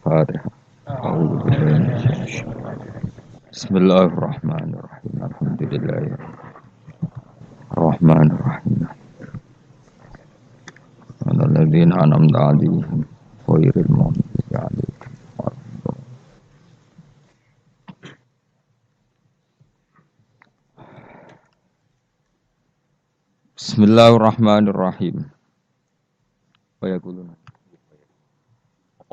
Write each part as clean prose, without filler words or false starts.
Al-Fatihah. A'udzu billahi minasy syaithanir rajim. Bismillahirrahmanirrahim. Alhamdulillahirrahmanirrahim. Alladzina an'amta 'alaihim ghairil maghdubi 'alaihim waladdallin. Bismillahirrahmanirrahim.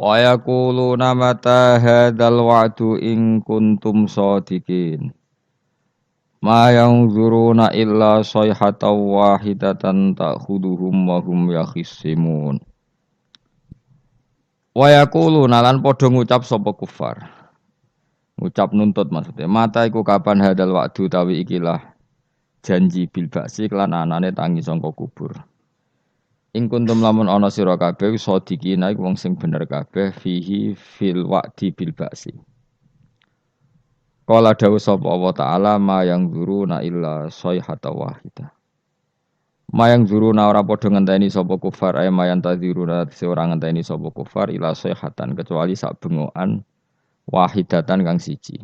Wa yaquluna mata hadzal wa'du in kuntum shadiqin. Ma yanzuruna illa sayhatan wahidatan ta'khuduhum wa hum yakhisimun. Wa yaquluna lan padha ngucap sapa kufar. Ngucap nuntut maksudnya. Mata iku kapan hadzal wa'du tawi ikilah janji bil ba'si lan anane tangi sangka kubur. Ing kuntum lamun ana sira kabeh shadiqina iku wong sing bener kabeh fihi fil wa'di bil ba'si. Qala dawu sapa Allah taala ma yang zuruna illa sayhata wahidah. Ma yang zuruna ora padha ngenteni sapa kufar ay ma yang tadziruna ora ngenteni sapa kufar illa sayhatan kecuali sak bengokan wahidatan kang siji.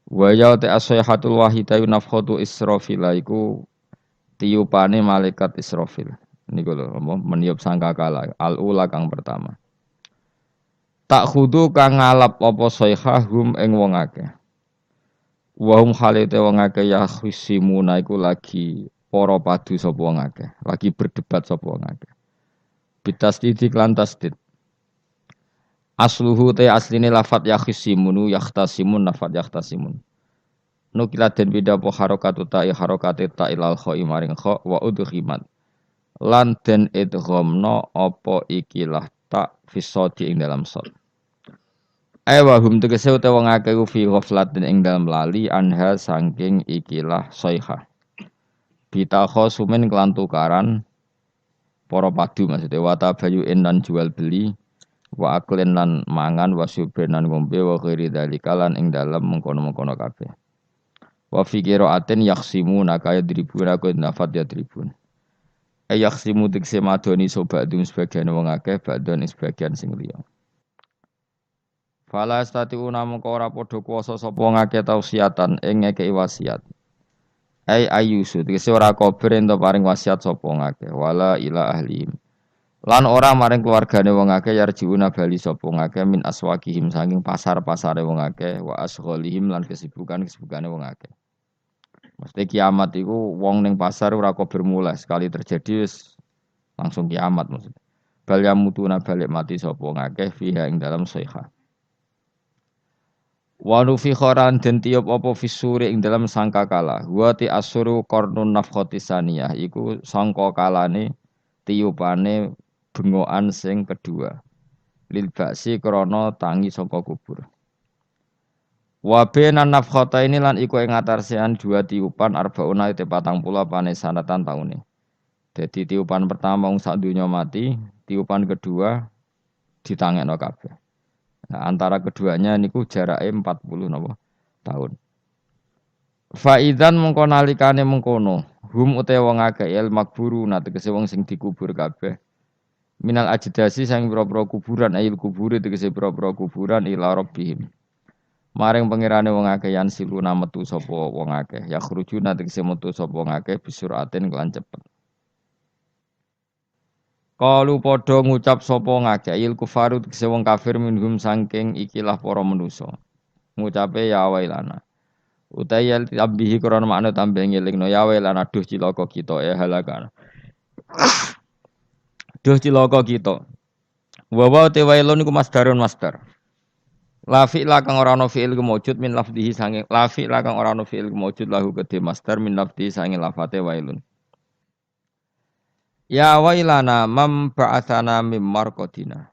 Wa ya ta sayhatul wahidah nafkhatu Israfil iku tiupane malaikat Israfil. Niku lho meniup sangkakala al-ula kang pertama. Tak khudu kang ngalap apa sayhahum ing wong akeh. Wa hum khalite wong akeh ya khusimuna iku lagi para padu sapa wong akeh, lagi berdebat sapa wong akeh. Bitasdid lan tasdid. Asluhu te asline lafat ya khusimunu yahtasimun lafat yahtasimun. Nukila den beda apa harakatu ta'i harakate ta'ilal kha'i maring kha wa udhimat. Lan den idghamna apa ikilah tak fisodi ing dalam shad. Awa hum tegese utawa wong akeh fi ghaflatin ing dalam lali anha saking ikilah sayha. Bita khosumen kelan tukaran para padu maksudnya wa tabayu'in lan jual beli wa aklen lan mangan wa subrenan ngombe wa ghairi dzalika lan ing dalam mengkono-mengkono kabeh. Wa fi qira'atin yakhsimuna kaya dribuna ku nafat ya tribun. Yakhsimu tegese madoni sobadum sebagian wong akeh badon sebagian sing liya. Fala statiuna mengko ora padha kuwasa sapa wong akeh tausiatan ing ngekeki wasiat. Ayyusu tegese ora kober ento paring wasiat sapa wong akeh wala ila ahlihim. Lan ora maring keluargane wong akeh yarjiuna bali sapa wong akeh min aswaqihim saking pasar-pasare wong akeh wa asghalihim lan kesibukan-kesibukane wong akeh. Mesti kiamat itu wong ning pasar ora kok bermulai sekali terjadi langsung kiamat maksudnya. Bal yamutuna balik mati sapa ngakeh fiha ing dalam sayha. Wa nufi khoran den tiup apa fisuri ing dalam sangkakala. Wa ti asuru qarnun nafkhati saniyah iku sangkakalane tiupane bengokan sing kedua. Lil ba'si krana tangi saka kubur. Wa bainan nafkhata ini lan iku ing atarsian dua tiupan arbauna te 40 apane sanatan taune. Dadi tiupan pertama wong sak donya mati, tiupan kedua ditangekno kabeh. Nah, antara keduanya niku jarake 40 napa tahun. Fa idzan mengko nalikane mengkono, hum utawa wong akeh el makburuna tegese wong sing dikubur kabeh. Minal ajdasi sang pira-pira kuburan ayil kubure tegese pira-pira kuburan ila rabbihim. Maring pengirane wong akeh yan siluna metu sapa wong akeh ya khrujuna tegese metu sapa wong akeh bisuratin kelan cepet. Kalu padha ngucap sapa wong akeh il kufaru tegese wong kafir minhum saking ikilah para manusa. Ngucape ya wailana. Utayal tambihi krana makna tambah ngelingno ya wailana duh cilaka kita halakana. Duh cilaka kita. Wa te wailun iku masdarun masdar. Lafi lakang ora ana fi'il kemujud min lafdhihi sange lafi lakang ora ana fi'il kemujud lahu kedhe master min lafdhihi sange lafate wailun. Ya wailana mam ba'atsana mim marqadina.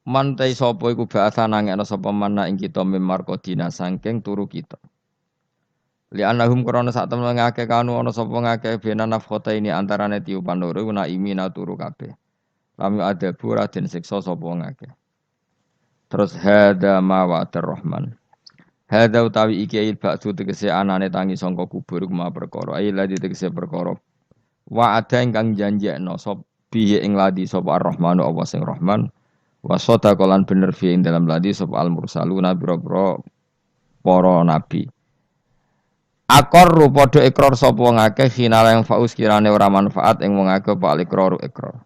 Man ta sapa iku ba'atsana ngene sapa mana ing kita mim marqadina saking turu kita. Li annahum krana sak temen ngake kanu ana sapa ngake bena nafkhota ini antarane tiupan loro na imina turu kabeh. Lam ada pura den siksa sapa ngake. Terus hada ma wa'atar rahman. Hada utawi iki il ba'su tegese anane tangi sangka kubur kuma perkara. Ai ladi tegese perkara. Wa'ada ingkang janjekno sop bihi ing ladi sapa ar-rahmanu Allah sing rahman. Wasota kolan bener fi ing dalam ladi sapa al mursaluna biro-biro para nabi. Akor padha ikrar sapa wong akeh finala yang faus kirane ora manfaat ing wong akeh pak ikrar ikrar.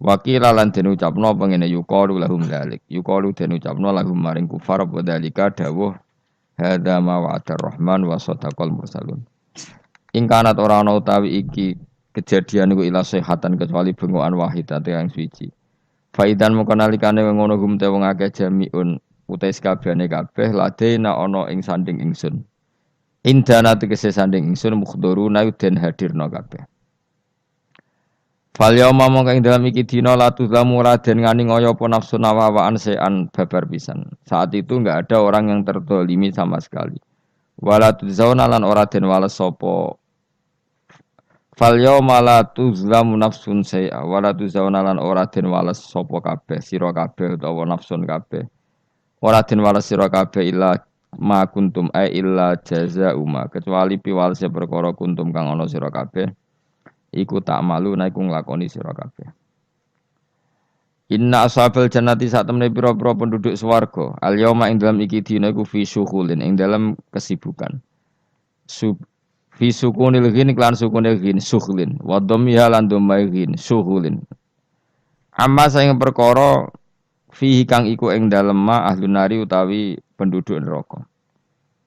Wakila lan den ucapno pengene yuqalu lahum dzalik. Yuqalu den ucapno lahum maring kufar padhalika dawuh hadza ma wa'ada rahman wa sadaqal mursalun. Ing kanat ora ana utawi iki kejadian iku ila sehatan kecuali bengokan wahidate yang suci. Faidan moko nalikane ngono gum te wong akeh jamiun utai sakabehane kabeh ladena ana ing sanding ingsun. Indana tegese sanding ingsun mukhduruna den hadirna kabeh. Fal yauma mongko ing dalam iki dina la tuzlamu raden ngani ngoyo apa nafsu nawawaan sean babar pisan. Saat itu enggak ada orang yang tertolimi sama sekali. Wala tuzzauna lan ora den wales sapa. Fal yauma la tuzlamu nafsun say'a wala tuzzauna lan ora den wales sapa kabeh sira kabeh utawa nafsun kabeh. Ora den wales sira kabeh illa ma kuntum illa jazaa'uma kecuali piwalese perkara kuntum kang ana sira kabeh. Iku tak malu naiku nglakoni sira kabeh. Inna ashabal jannati sak temne pira-pira penduduk swarga al yauma ing dalam iki dina iku fi syughulin ing dalam kesibukan. Fi sukunil ghin klan sukunil ghin syughlin wa dhammiha lan dhammai ghin syughulin. Amma saing perkara fihi kang iku ing dalem ma ahlun nari utawi penduduk neraka.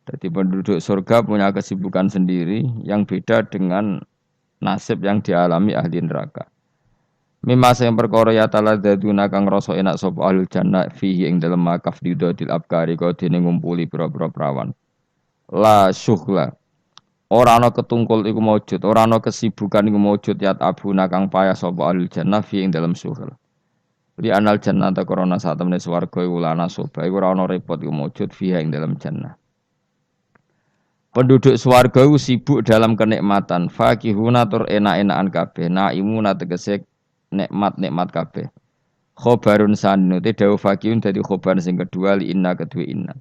Jadi penduduk surga punya kesibukan sendiri yang beda dengan nasib yang dialami ahli neraka. Mimma sing perkara ya taladzuna kang rasa enak sapa ahlul jannah fihi ing dalem makaf didodil abkari kok dene ngumpuli pira-pira prawan. La syughla. Ora ana ketungkul iku maujud, ora ana kesibukan iku maujud yat abuna kang payah sapa ahlul jannah fihi ing dalem syughla. Li anal jannah ta korona sak temene swarga iku lana soba iku ora ana repot iku maujud fihi ing dalem jannah. Penduduk swarga iku sibuk dalam kenikmatan, fakihuna tur enak-enakan kabeh, naimuna tegese nikmat-nikmat kabeh. Khobarun sanu te dawu fakihun dadi khobar sing kedua li inna kedue inna.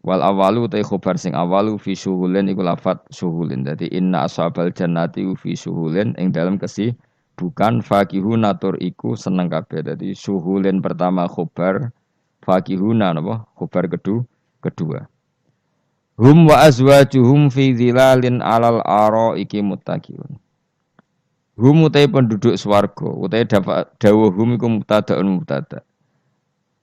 Wal awalu te khobar sing awalu fi syuhulin iku lafat syuhulin. Dadi inna ashabal jannati fi syuhulin ing dalam kesibukan fakihuna tur iku seneng kabeh. Dadi syuhulin pertama khobar, fakihuna napa? Khobar kedua. Hum wa azwajuhum fi dhilalin alal araiki muttaqiyun. Hum utai penduduk swarga, utai dawuh hum iku mubtadaun mubtada.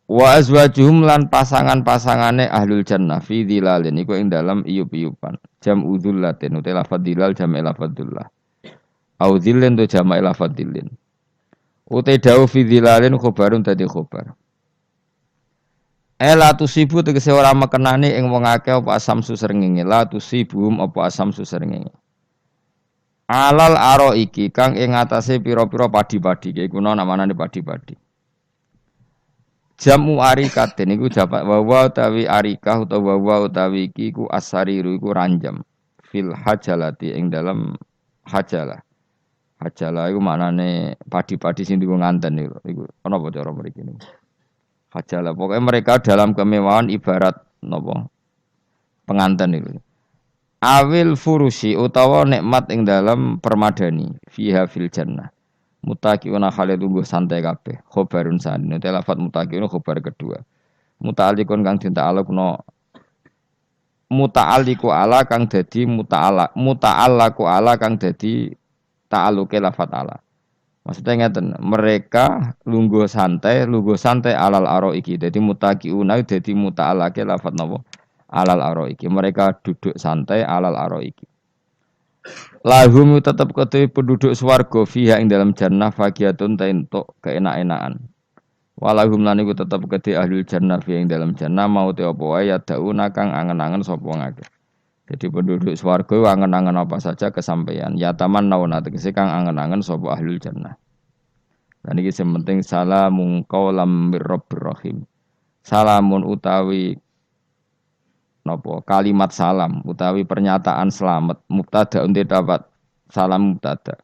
Wa azwajuhum lan pasangan-pasangane ahlul jannah fi dhilalin iku ing dalam iyup-iyupan. Jam udzullatin utai lafadz dhilal jam lafadzullah. Au dhillin tu jam lafadzillin. Utai dawuh fi dhilalin khobarun dadi khobar. La tusibu tegese ora mekenani ing wong akeh apa asam susrengenge la tusibum apa asam susrengenge alal aro iki kang ing atase pira-pira padi-padi iki kuna namane padi-padi jamu arikaten iku jamak wawa utawi arikah utawa wawa utawi iki ku asariru iku ranjam fil hajalati ing dalam hajalah iku maknane padi-padi sing dienggo nganten iku ana apa cara mriki niku hajalah. Pokoknya mereka dalam kemewahan ibarat nopo pengantin itu. Awil furusi utawa nikmat ing dalam permadani fiha fil jannah. Mutaqiuna khale tunggu santai kabeh. Khobarun sanin. Te lafat mutaqiuna khobar kedua. Muta'alliqun kang dita'alluqno muta'alliqu ala kang dadi muta'allaqu ala kang dadi ta'alluqe lafat ala. Maksudnya ngeten, mereka lungguh santai alal aro iki. Jadi mutaqiuna dadi muta'alake lafat napa? Alal aro iki. Mereka duduk santai alal aro iki. Lahum tetep ketui penduduk swarga fiha ing dalam jannah faqiatun ta entuk keenak-enakan. Walahum lan iku tetep kedhi ahlul jannah fiha ing dalam jannah mau te apa wae ya dauna kang angen-angen sapa ngake. Jadi penduduk swarga angen-angen apa saja kesampaian. Ya taman nauna tegese kang angen-angen sapa ahlul jannah. Dan iki sing penting salamun qaulam mir-rabbir rahim. Salamun utawi napa kalimat salam utawi pernyataan selamat mubtada unti dapat salam mubtada.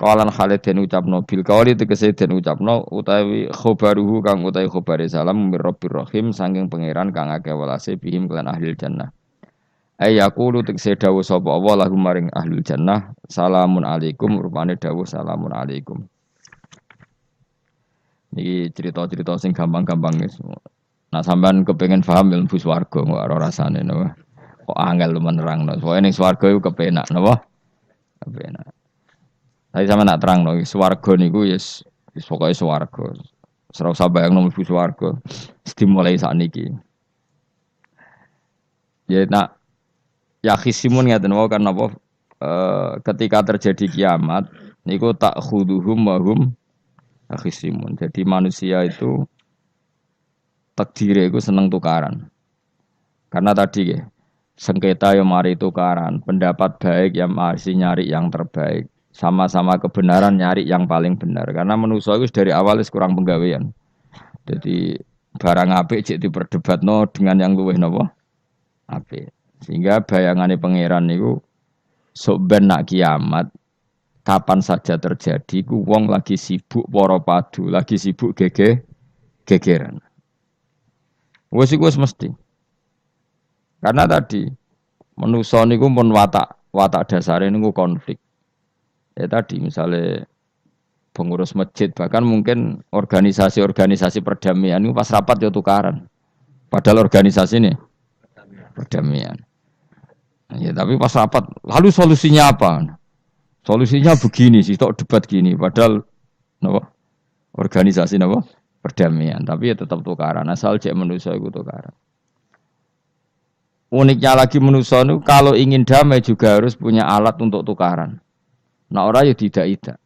Qalan Khalid den ucapno bil qauli tegese den ucapno utawi khobaruhu kang utawi khobare salam mir-rabbir rahim saking pangeran kang akeh welase bihim kelan ahlul jannah. Ayaqulu tegese dawuh sapa Allah lahum maring ahlul jannah salamun alaikum rupane dawuh salamun alaikum. Iki cerita-cerita sing gampang-gampang wis. Nah sampean kepengen paham ilmu swarga kok ora rasane napa. Kok angel lu menerangno. Pokoke ning swarga iku kepenak napa? Kepenak. Tapi sama nak terangno swarga niku wis pokoke swarga. Ora usah bayangno mlebu swarga. Dimulai sakniki. Ya nak yakhisimun ngaten wae kan apa ketika terjadi kiamat niku tak khuduhum wa hum yakhisimun. Jadi manusia itu takdire iku seneng tukaran. Karena tadi ya, sengketa yang mari tukaran, pendapat baik yang masih nyari yang terbaik, sama-sama kebenaran nyari yang paling benar. Karena manusia itu dari awal kurang penggawean. Jadi barang apik cek diperdebatno dengan yang luwih napa? Apik. Sehingga bayangane pangeran niku sok ben nak kiamat kapan saja terjadi ku wong lagi sibuk para padu, lagi sibuk gegeran. Wes iku mesti. Karena tadi manusa niku pun watak dasare niku konflik. Ya tadi misalnya pengurus masjid bahkan mungkin organisasi-organisasi perdamaian itu pas rapat ya tukaran. Padahal organisasi ini perdamaian. Ya tapi pas rapat lalu solusinya apa? Solusinya begini sih, tok debat gini. Padahal napa? Organisasi napa? Perdamaian. Tapi ya tetap tukaran. Asal cek manusia itu tukaran. Uniknya lagi manusia itu kalau ingin damai juga harus punya alat untuk tukaran. Nah orang ya tidak.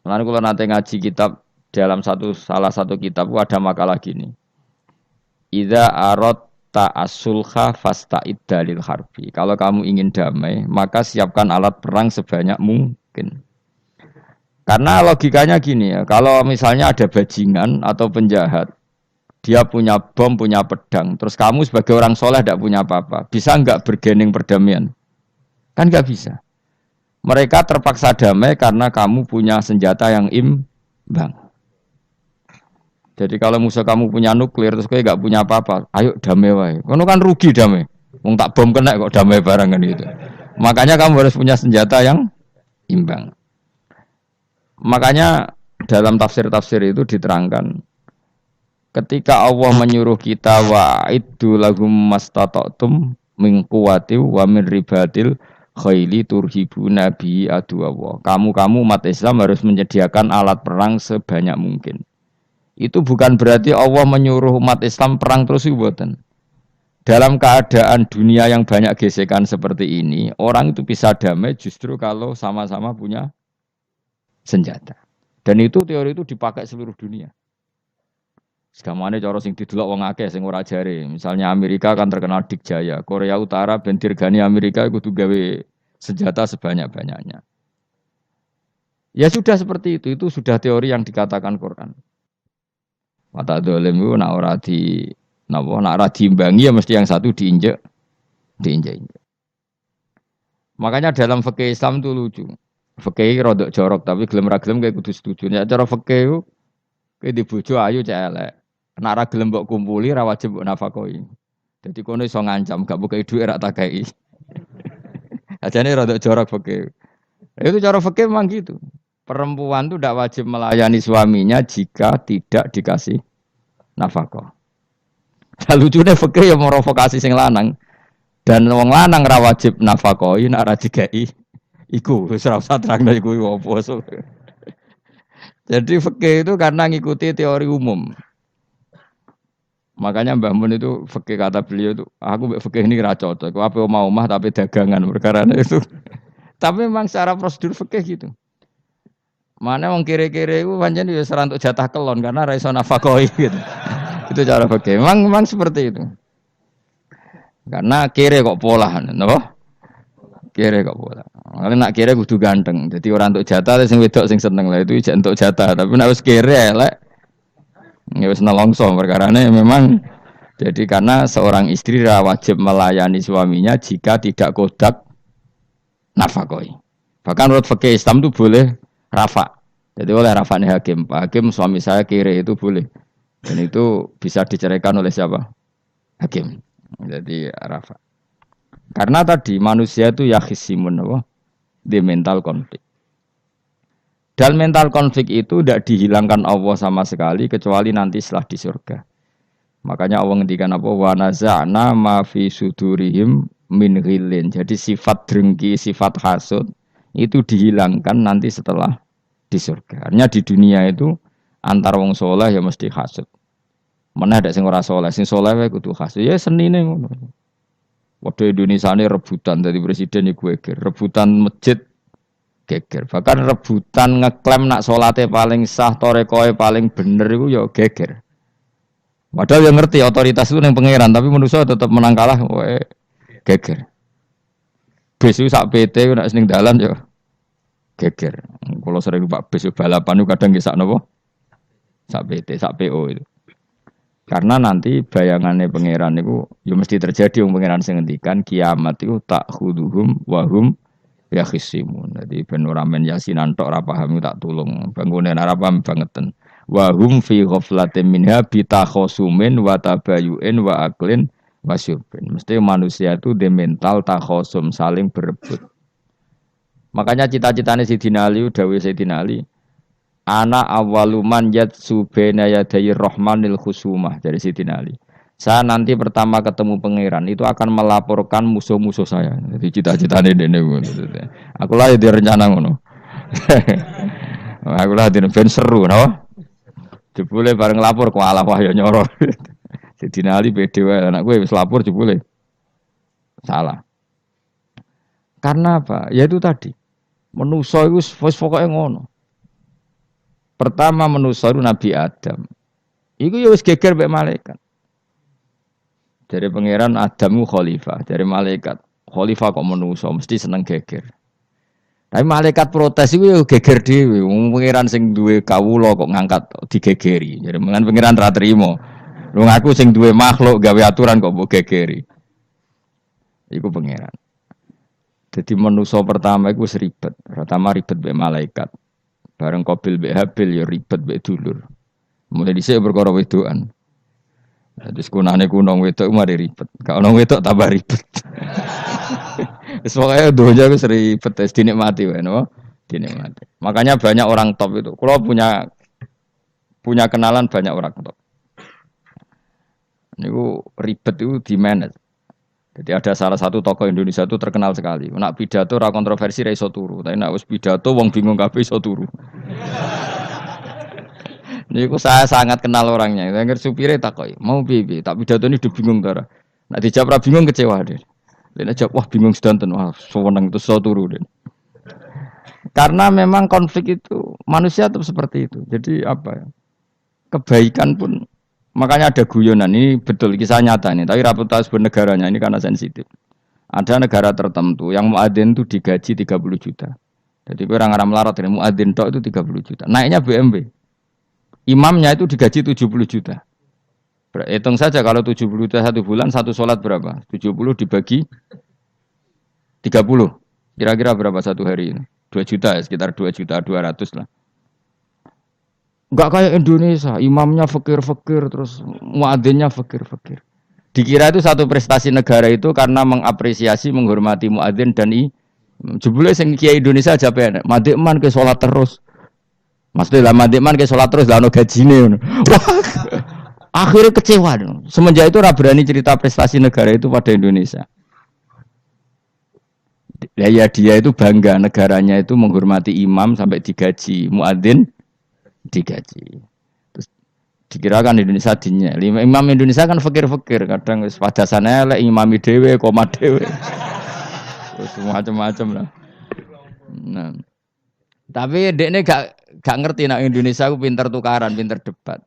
Lalu kalau nanti ngaji kitab dalam salah satu kitab ada makalah gini. Idza aradta as-sulha fasta'id dalil harbi. Kalau kamu ingin damai, maka siapkan alat perang sebanyak mungkin. Karena logikanya gini ya, kalau misalnya ada bajingan atau penjahat, dia punya bom, punya pedang, terus kamu sebagai orang soleh tidak punya apa-apa, bisa nggak bergening perdamaian? Kan nggak bisa. Mereka terpaksa damai karena kamu punya senjata yang imbang. Jadi kalau musuh kamu punya nuklir, terus kayak nggak punya apa-apa, ayo damai wae. Kamu kan rugi damai. Wong tak bom kena kok damai barang kan gitu. Makanya kamu harus punya senjata yang imbang. Makanya dalam tafsir-tafsir itu diterangkan ketika Allah menyuruh kita wa'iddu lahum mastata'tum min quwwati wa min ribatil khaili turhibuna bi aduwallah. Kamu umat Islam harus menyediakan alat perang sebanyak mungkin. Itu bukan berarti Allah menyuruh umat Islam perang terus ibuatan. Dalam keadaan dunia yang banyak gesekan seperti ini, orang itu bisa damai justru kalau sama-sama punya senjata. Dan itu teori itu dipakai seluruh dunia. Segamane cara sing didelok wong akeh sing ora jare. Misalnya Amerika kan terkenal dikjaya, Korea Utara ben dirgani Amerika kudu gawe senjata sebanyak-banyaknya. Ya sudah seperti itu sudah teori yang dikatakan Quran. Mata dolim itu nak ora diimbangi ya mesti yang satu diinjek. Makanya dalam fikih Islam itu lucu. Fikih rodok jorok tapi gelem ra gelem kayak kudu setuju. Ya cara fikih itu kayak di bojo ayu cek elek. Nek ra gelem mbok kumpuli ra wajib mbok nafakoi. Dadi kono iso ngancam gak buka dhuwit ra takai. Ajane rodok jorok fikih. Itu cara fikih memang gitu. Perempuan itu tidak wajib melayani suaminya jika tidak dikasih nafkah. Lucunya fikih yang merovokasi sing lanang dan wong lanang ra wajib nafkahi nek ra dikai iku wis ora usah terangno iku opo. Jadi fikih itu karena ngikuti teori umum. Makanya Mbah Mun itu fikih kata beliau itu aku fikih ini ra cocok. Aku apa omah tapi dagangan perkara itu. Tapi memang secara prosedur fikih gitu. Mana wong kere-kere itu pancen wis ora entuk jatah kelon karena ra iso nafkahi gitu. Itu cara fikih. Memang seperti itu. Karena kere kok pola, napa? Kere kok pola. Kalau nak kere kudu ganteng. Jadi orang entuk jatah sing wedok sing seneng lah itu ijek entuk jatah, tapi nek wis kere elek ya wis nelongso perkarane memang jadi karena seorang istri wajib melayani suaminya jika tidak kodak nafkahi. Bahkan menurut fikih Islam itu boleh rafa. Jadi oleh rafa nih hakim. Pak hakim suami saya kiri itu boleh. Dan itu bisa diceraikan oleh siapa? Hakim. Jadi rafa. Karena tadi manusia itu yakhisimun di mental konflik. Dan mental konflik itu tidak dihilangkan Allah sama sekali kecuali nanti setelah di surga. Makanya Allah ngendikan apa wa naza'na ma fi sudurihim min ghillin. Jadi sifat drengki, sifat hasud itu dihilangkan nanti setelah di surga. Artinya di dunia itu antar wong soleh ya mesti hasud. Mana ada sing ora soleh, sing soleh wae kudu hasud. Ya senine ngono. Waduh Indonesia ini rebutan dari presiden iku geger, rebutan masjid geger. Bahkan rebutan ngeklaim nak salate paling sah, torekoe paling bener iku ya geger. Padahal yang ngerti otoritas itu yang pangeran, tapi manusia tetap menang kalah, wae geger. Besu sak PT nak seneng dalan yo geger. Kalau sering Pak besu balapan itu kadang nggih sak napa? Sak PT, sak PO itu. Karena nanti bayangannya pangeran itu ya mesti terjadi yang pangeran sing ngendikan kiamat itu tak khuduhum wahum yakhisimun. Jadi ben ora men yasinan tok ora paham tak tulung. Bangunan ora paham bangeten. Wa hum fi ghaflatin minha bitakhosumin wa tabayu'in wa aklin wasyubin. Mesti manusia itu di mental takhosum saling berebut. Makanya cita-citanya Sayyidina Ali, dawuh Sayyidina Ali, ana awaluman yatsu baina yaday rahmanil khusumah dari Sayyidina Ali. Saya nanti pertama ketemu pangeran itu akan melaporkan musuh-musuh saya. Jadi cita-citanya dene ngono. Aku lah di rencana ngono. Aku lah di ben seru no. Jebule bareng lapor kok alah wah ya nyoro. Sayyidina Ali pede wae anak gue wis lapor jebule. Salah. Karena apa? Ya itu tadi. Manusa iku wis pokoke ngono. Pertama manusa itu Nabi Adam. Iku ya wis geger mek malaikat. Dari pangeran Adamu khalifah, dari malaikat khalifah kok manusa mesti seneng geger. Tapi malaikat protes itu ya geger dhewe. Wong pangeran sing duwe kawula kok ngangkat digegeri. Jadi mengan pangeran ra trimo. Wong aku sing duwe makhluk gawe aturan kok mbok gegeri. Iku pangeran. Jadi manusa pertama iku ribet. Pertama ribet mbek malaikat. Bareng Qabil mbek Habil ya ribet mbek dulur. Mulai dhisik perkara wedokan. Jadi sekunane kunong wedok mari ribet. Kalau nong wedok tambah ribet. Soalnya doanya aku sering petes dinikmati, no? Dinikmati. Makanya banyak orang top itu. Kalau punya kenalan banyak orang top. Ini ribet itu di manage. Jadi ada salah satu tokoh Indonesia itu terkenal sekali. Nak pidato ra kontroversi ra iso turu, tapi nak wis pidato wong bingung kabeh iso turu. Niku saya sangat kenal orangnya. Saya ngerti supire takoki, "Mau piye? Tak pidato ini udah bingung ta." Nak dijawab ra bingung kecewa deh. Lha jawab wah bingung sedanten wah sewenang itu iso turu deh. Karena memang konflik itu manusia tetap seperti itu. Jadi apa ya? Kebaikan pun makanya ada guyonan ini betul kisah nyata ini. Tapi reputasi bernegaranya ini karena sensitif. Ada negara tertentu yang muadzin itu digaji 30 juta. Jadi orang Arab melarat ini muadzin tok itu 30 juta. Naiknya BMW. Imamnya itu digaji 70 juta. Hitung saja kalau 70 juta satu bulan satu sholat berapa? 70 dibagi 30. Kira-kira berapa satu hari ini? 2 juta ya, sekitar 2 juta 200 lah. Enggak kayak Indonesia, imamnya fakir-fakir terus muadzinnya fakir-fakir. Dikira itu satu prestasi negara itu karena mengapresiasi, menghormati muadzin dan jebule sing kiai Indonesia aja penak. Madikman ke salat terus. Maksudnya lah madikman ke salat terus lah ono gajine ngono. Akhirnya kecewa. Semenjak itu ora berani cerita prestasi negara itu pada Indonesia. Ya dia itu bangga negaranya itu menghormati imam sampai digaji, muadzin digaji. Terus dikirakan Indonesia dinya. Imam Indonesia kan fakir-fakir, kadang pada sana elek imami dhewe, koma dhewe. Terus macam-macam lah. Nah. Tapi dekne gak ngerti nak Indonesia aku pinter tukaran, pinter debat.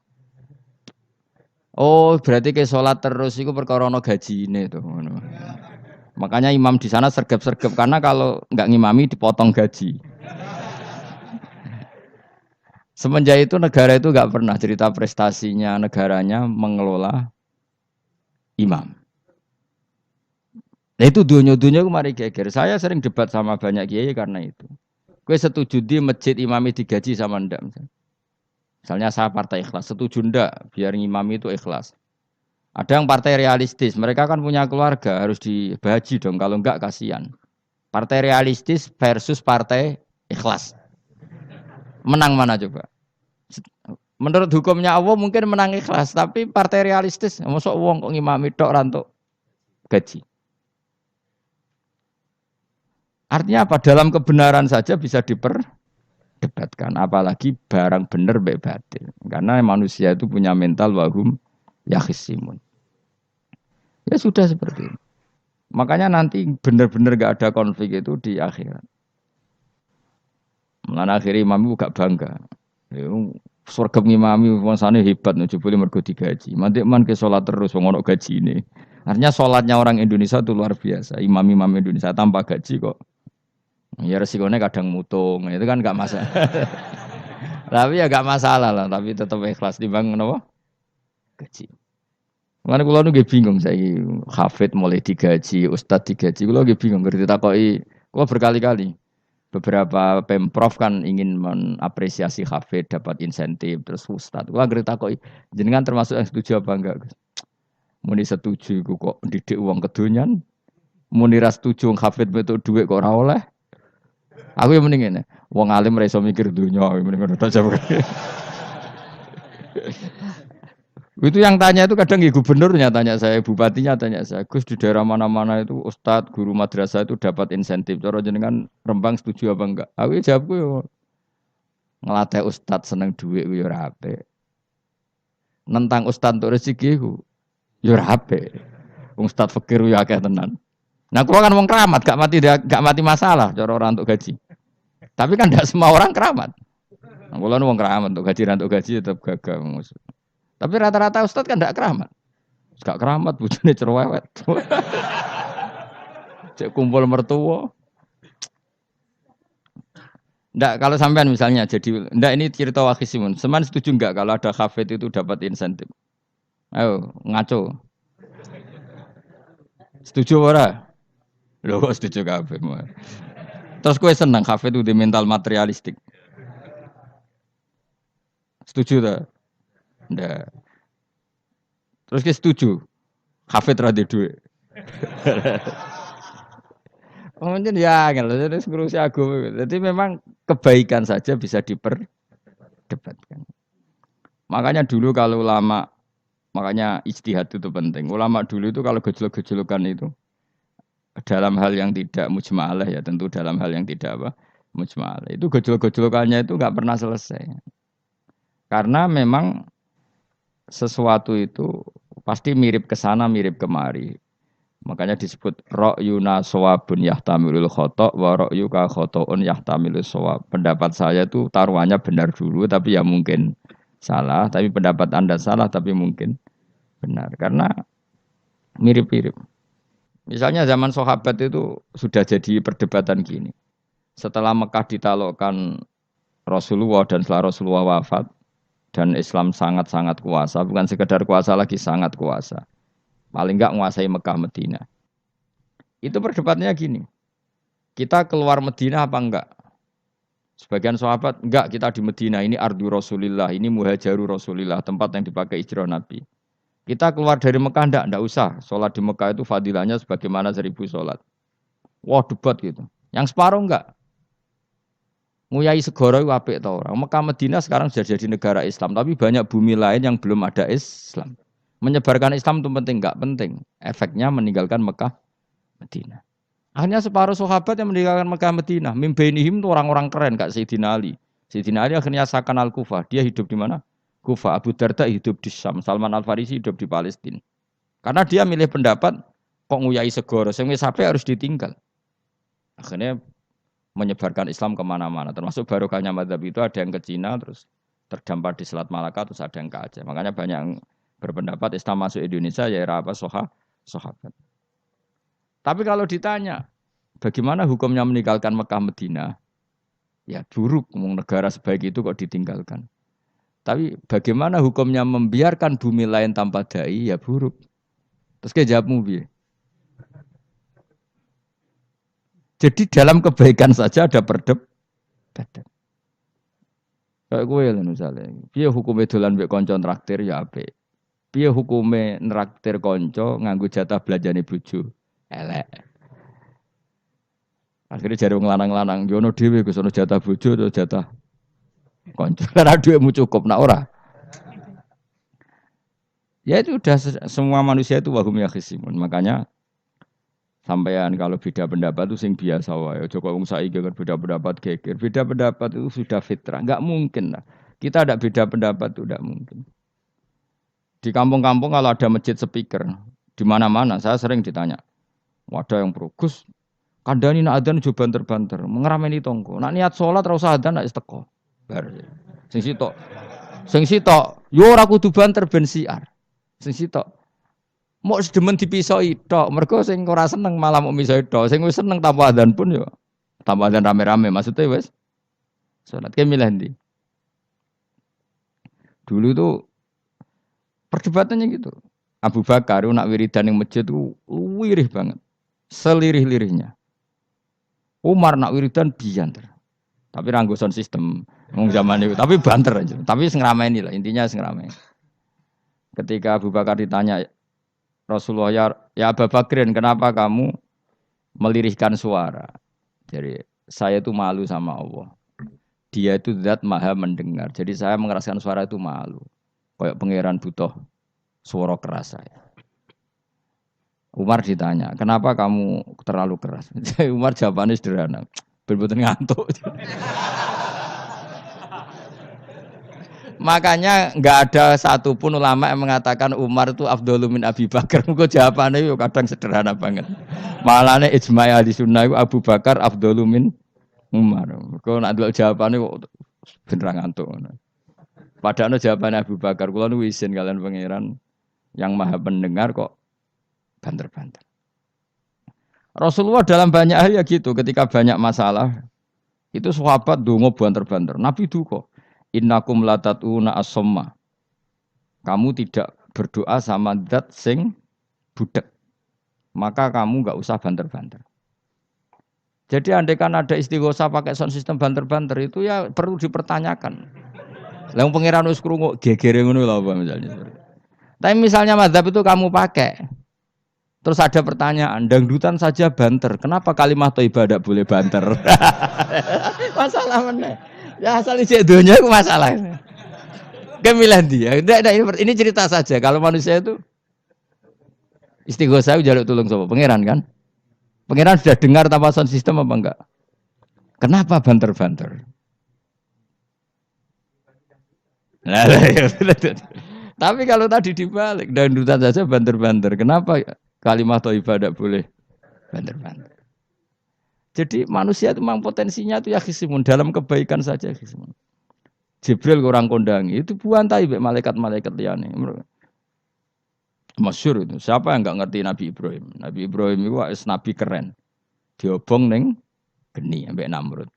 Oh, berarti ke sholat terus itu perkara ono gajine tuh. Makanya imam di sana sergap-sergap karena kalau nggak ngimami dipotong gaji. Semenjak itu negara itu nggak pernah cerita prestasinya negaranya mengelola imam. Nah itu dunia-dunia kemarin geger. Saya sering debat sama banyak kiai karena itu. Gue setuju di masjid imami digaji sama ndak. Misalnya saya partai ikhlas, setuju ndak biar ngimami itu ikhlas. Ada yang partai realistis, mereka kan punya keluarga, harus dibaji dong, kalau enggak kasihan. Partai realistis versus partai ikhlas. Menang mana coba? Menurut hukumnya Allah mungkin menang ikhlas, tapi partai realistis, mosok wong kok ngimami tok ora entuk gaji. Artinya apa? Dalam kebenaran saja bisa diperdebatkan, apalagi barang bener mbek batil. Karena manusia itu punya mental wahum yakhisimun. Ya sudah seperti itu. Makanya nanti benar-benar gak ada konflik itu di akhirat. Mulane akhirnya imam itu gak bangga. Surga ngimami wangsane hebat nih, jebule mergo digaji. Mantik man ke salat terus wong ono gaji ini. Artinya salatnya orang Indonesia itu luar biasa. Imam-imam Indonesia tanpa gaji kok. Ya resikonya kadang mutung, itu kan gak masalah. Tapi ya gak masalah lah, tapi tetap ikhlas timbang napa? Gaji. Mana kulo nu bingung saya hafid mulai digaji, ustad digaji, kulo bingung ngerti takoki. Kulo berkali-kali beberapa pemprov kan ingin mengapresiasi hafid dapat insentif terus ustad. Kulo ngerti takoki jenengan termasuk yang setuju apa enggak? Muni setuju iku kok didik uang kedonyan. Muni ra setuju hafid betul duit kok ora oleh. Aku yang mending ngene. Wong alim ra iso mikir dunya, mending ngono ta. Itu yang tanya itu kadang gubernurnya tanya saya, bupatinya tanya saya, Gus di daerah mana-mana itu ustadz, guru madrasah itu dapat insentif. Cara jenengan Rembang setuju apa enggak? Aku jawabku yo ngelatih ustadz seneng duit yo ora apik. Nentang ustadz untuk rezeki ku yo ora apik. Wong ustadz fakir yo akeh tenan. Nah, kalau kan wong keramat gak mati masalah cara orang untuk gaji. Tapi kan tidak semua orang keramat. Nah, kalau wong keramat untuk gaji tetap gagal. Tapi rata-rata ustad kan tidak keramat. Gak keramat bojone cerewet. Cek kumpul mertua. Ndak kalau sampean misalnya jadi ndak ini cerita wakisimun. Seman setuju enggak kalau ada hafid itu dapat insentif? Ayo ngaco. Setuju ora? Lho kok setuju kabeh. Terus kowe seneng hafid itu di mental materialistik. Setuju tak? Ndak. Terus kita setuju. Hafid ra duwe. Mungkin ya kan jadi ngurusi agama. Jadi memang kebaikan saja bisa diperdebatkan. Makanya dulu kalau ulama makanya ijtihad itu penting. Ulama dulu itu kalau gejolak-gejolokan itu dalam hal yang tidak mujma'alah ya tentu dalam hal yang tidak apa mujma'alah. Itu gejolak-gejolokannya itu enggak pernah selesai. Karena memang sesuatu itu pasti mirip ke sana, mirip kemari. Makanya disebut ra'yuna shawabun yahtamilul khata' wa ra'yuka khata'un yahtamilus shawab. Pendapat saya itu taruhannya benar dulu tapi ya mungkin salah, tapi pendapat Anda salah tapi mungkin benar karena mirip-mirip. Misalnya zaman sahabat itu sudah jadi perdebatan gini. Setelah Mekah ditaklukkan Rasulullah dan setelah Rasulullah wafat dan Islam sangat-sangat kuasa, bukan sekedar kuasa lagi sangat kuasa. Paling enggak menguasai Mekah Medina. Itu perdebatannya gini. Kita keluar Medina apa enggak? Sebagian sahabat enggak, kita di Medina ini ardu Rasulillah, ini muhajaru Rasulillah, tempat yang dipakai hijrah Nabi. Kita keluar dari Mekah enggak usah. Sholat di Mekah itu fadilahnya sebagaimana 1000 sholat. Wah, debat gitu. Yang separuh enggak. Nguyai segoro itu apik tau orang. Mekah Medina sekarang sudah jadi negara Islam, tapi banyak bumi lain yang belum ada Islam. Menyebarkan Islam itu penting enggak penting. Efeknya meninggalkan Mekah Medina. Akhirnya separuh sahabat yang meninggalkan Mekah Medina. Mimbainihim itu orang-orang keren Kak Sayyidina Ali. Sayyidina Ali akhirnya sakan Al-Kufah. Dia hidup di mana? Kufah. Abu Darda hidup di Syam. Salman Al-Farisi hidup di Palestina. Karena dia milih pendapat kok nguyai segoro. Yang sampai harus ditinggal. Akhirnya menyebarkan Islam kemana-mana. Termasuk barokahnya mazhab itu ada yang ke Cina terus terdampar di Selat Malaka terus ada yang ke Aceh. Makanya banyak yang berpendapat Islam masuk Indonesia ya era apa sahabat. Tapi kalau ditanya bagaimana hukumnya meninggalkan Mekah Medina? Ya buruk, negara sebaik itu kok ditinggalkan. Tapi bagaimana hukumnya membiarkan bumi lain tanpa dai? Ya buruk. Terus kayak jawabmu piye? Jadi dalam kebaikan saja ada perdebatan. Kayak gue lah misalnya, piye hukumnya dolan mbek kanca traktir ya apik. Piye hukumnya nraktir kanca nganggo jatah belanjane bojo? Elek. Akhirnya jare wong lanang-lanang, yo ono dhewe Gus ono jatah bojo atau jatah Konco karena duitmu cukup nak ora. Ya itu udah semua manusia itu wahum yakhisimun. Makanya sampean kalau beda pendapat itu sing biasa wae. Joko wong saiki kan beda pendapat geger. Beda pendapat itu sudah fitrah. Enggak mungkin lah. Kita ada beda pendapat itu enggak mungkin. Di kampung-kampung kalau ada masjid speaker, di mana-mana saya sering ditanya. Wadah yang progus, kandhani nak adzan jo banter-banter, ngerameni tonggo. Nak niat salat ora usah adzan nak teko. Bar. Sing sitok. Sing sitok, yo ora kudu banter ben siar. Sing sitok. Mok sedemen dipisoi tok, mergo sing ora seneng malah mok misoi tok. Sing wis seneng tanpa adzan pun yo tanpa adzan rame-rame maksudnya wis salat ke milih ndi. Dulu tuh perdebatannya gitu. Abu Bakar nak wiridan ning masjid tuh wirih banget. Selirih-lirihnya. Umar nak wiridan bianter. Tapi ranggoson sistem wong zaman itu, tapi banter aja. Tapi sing rameni lah, intinya sing rameni. Ketika Abu Bakar ditanya Rasulullah, ya Abu Bakrin, kenapa kamu melirihkan suara? Jadi saya itu malu sama Allah. Dia itu zat maha mendengar. Jadi saya mengeraskan suara itu malu. Kayak pangeran butuh suara keras saya. Umar ditanya, kenapa kamu terlalu keras? Umar jawabannya sederhana, bener-bener ngantuk. Makanya nggak ada satupun ulama yang mengatakan Umar itu afdhalu min Abi Bakar. Mungkin jawabannya itu kadang sederhana banget. Malahnya ijma' ahli sunnah itu Abu Bakar afdhalu min Umar. Kalau nak delok jawabannya kok bener ngantuk. Padahal jawabannya Abu Bakar, kula nu isin kalian pangeran yang maha pendengar kok banter-banter. Rasulullah dalam banyak hal ya gitu, ketika banyak masalah itu sahabat donga banter-banter. Nabi duka, innakum latatuna as-somma. Kamu tidak berdoa sama zat sing budek. Maka kamu enggak usah banter-banter. Jadi andaikan ada istighosah pakai sound system banter-banter itu ya perlu dipertanyakan. Lah wong pangeran wis krungu gegere ngono lho apa misalnya. Tapi misalnya mazhab itu kamu pakai. Terus ada pertanyaan, dangdutan saja banter. Kenapa kalimat thayyibah tidak boleh banter? Masalah mana? Ya asal isi dunia itu masalah. Kemilah dia. Ini cerita saja. Kalau manusia itu istighosah jaluk tulung sapa? Pangeran kan? Pangeran sudah dengar tanpa sound system apa enggak? Kenapa banter-banter? Tapi kalau tadi dibalik, dangdutan saja banter-banter. Kenapa kalimat thayyibah tidak boleh banter-banter? Jadi manusia itu memang potensinya itu ya khisimun, dalam kebaikan saja khisimun. Jibril orang kondangi itu buantai malaikat-malaikat liyane. Masyhur itu. Siapa yang enggak ngerti Nabi Ibrahim? Nabi Ibrahim itu nabi keren. Diobong ning geni ambek Namrud.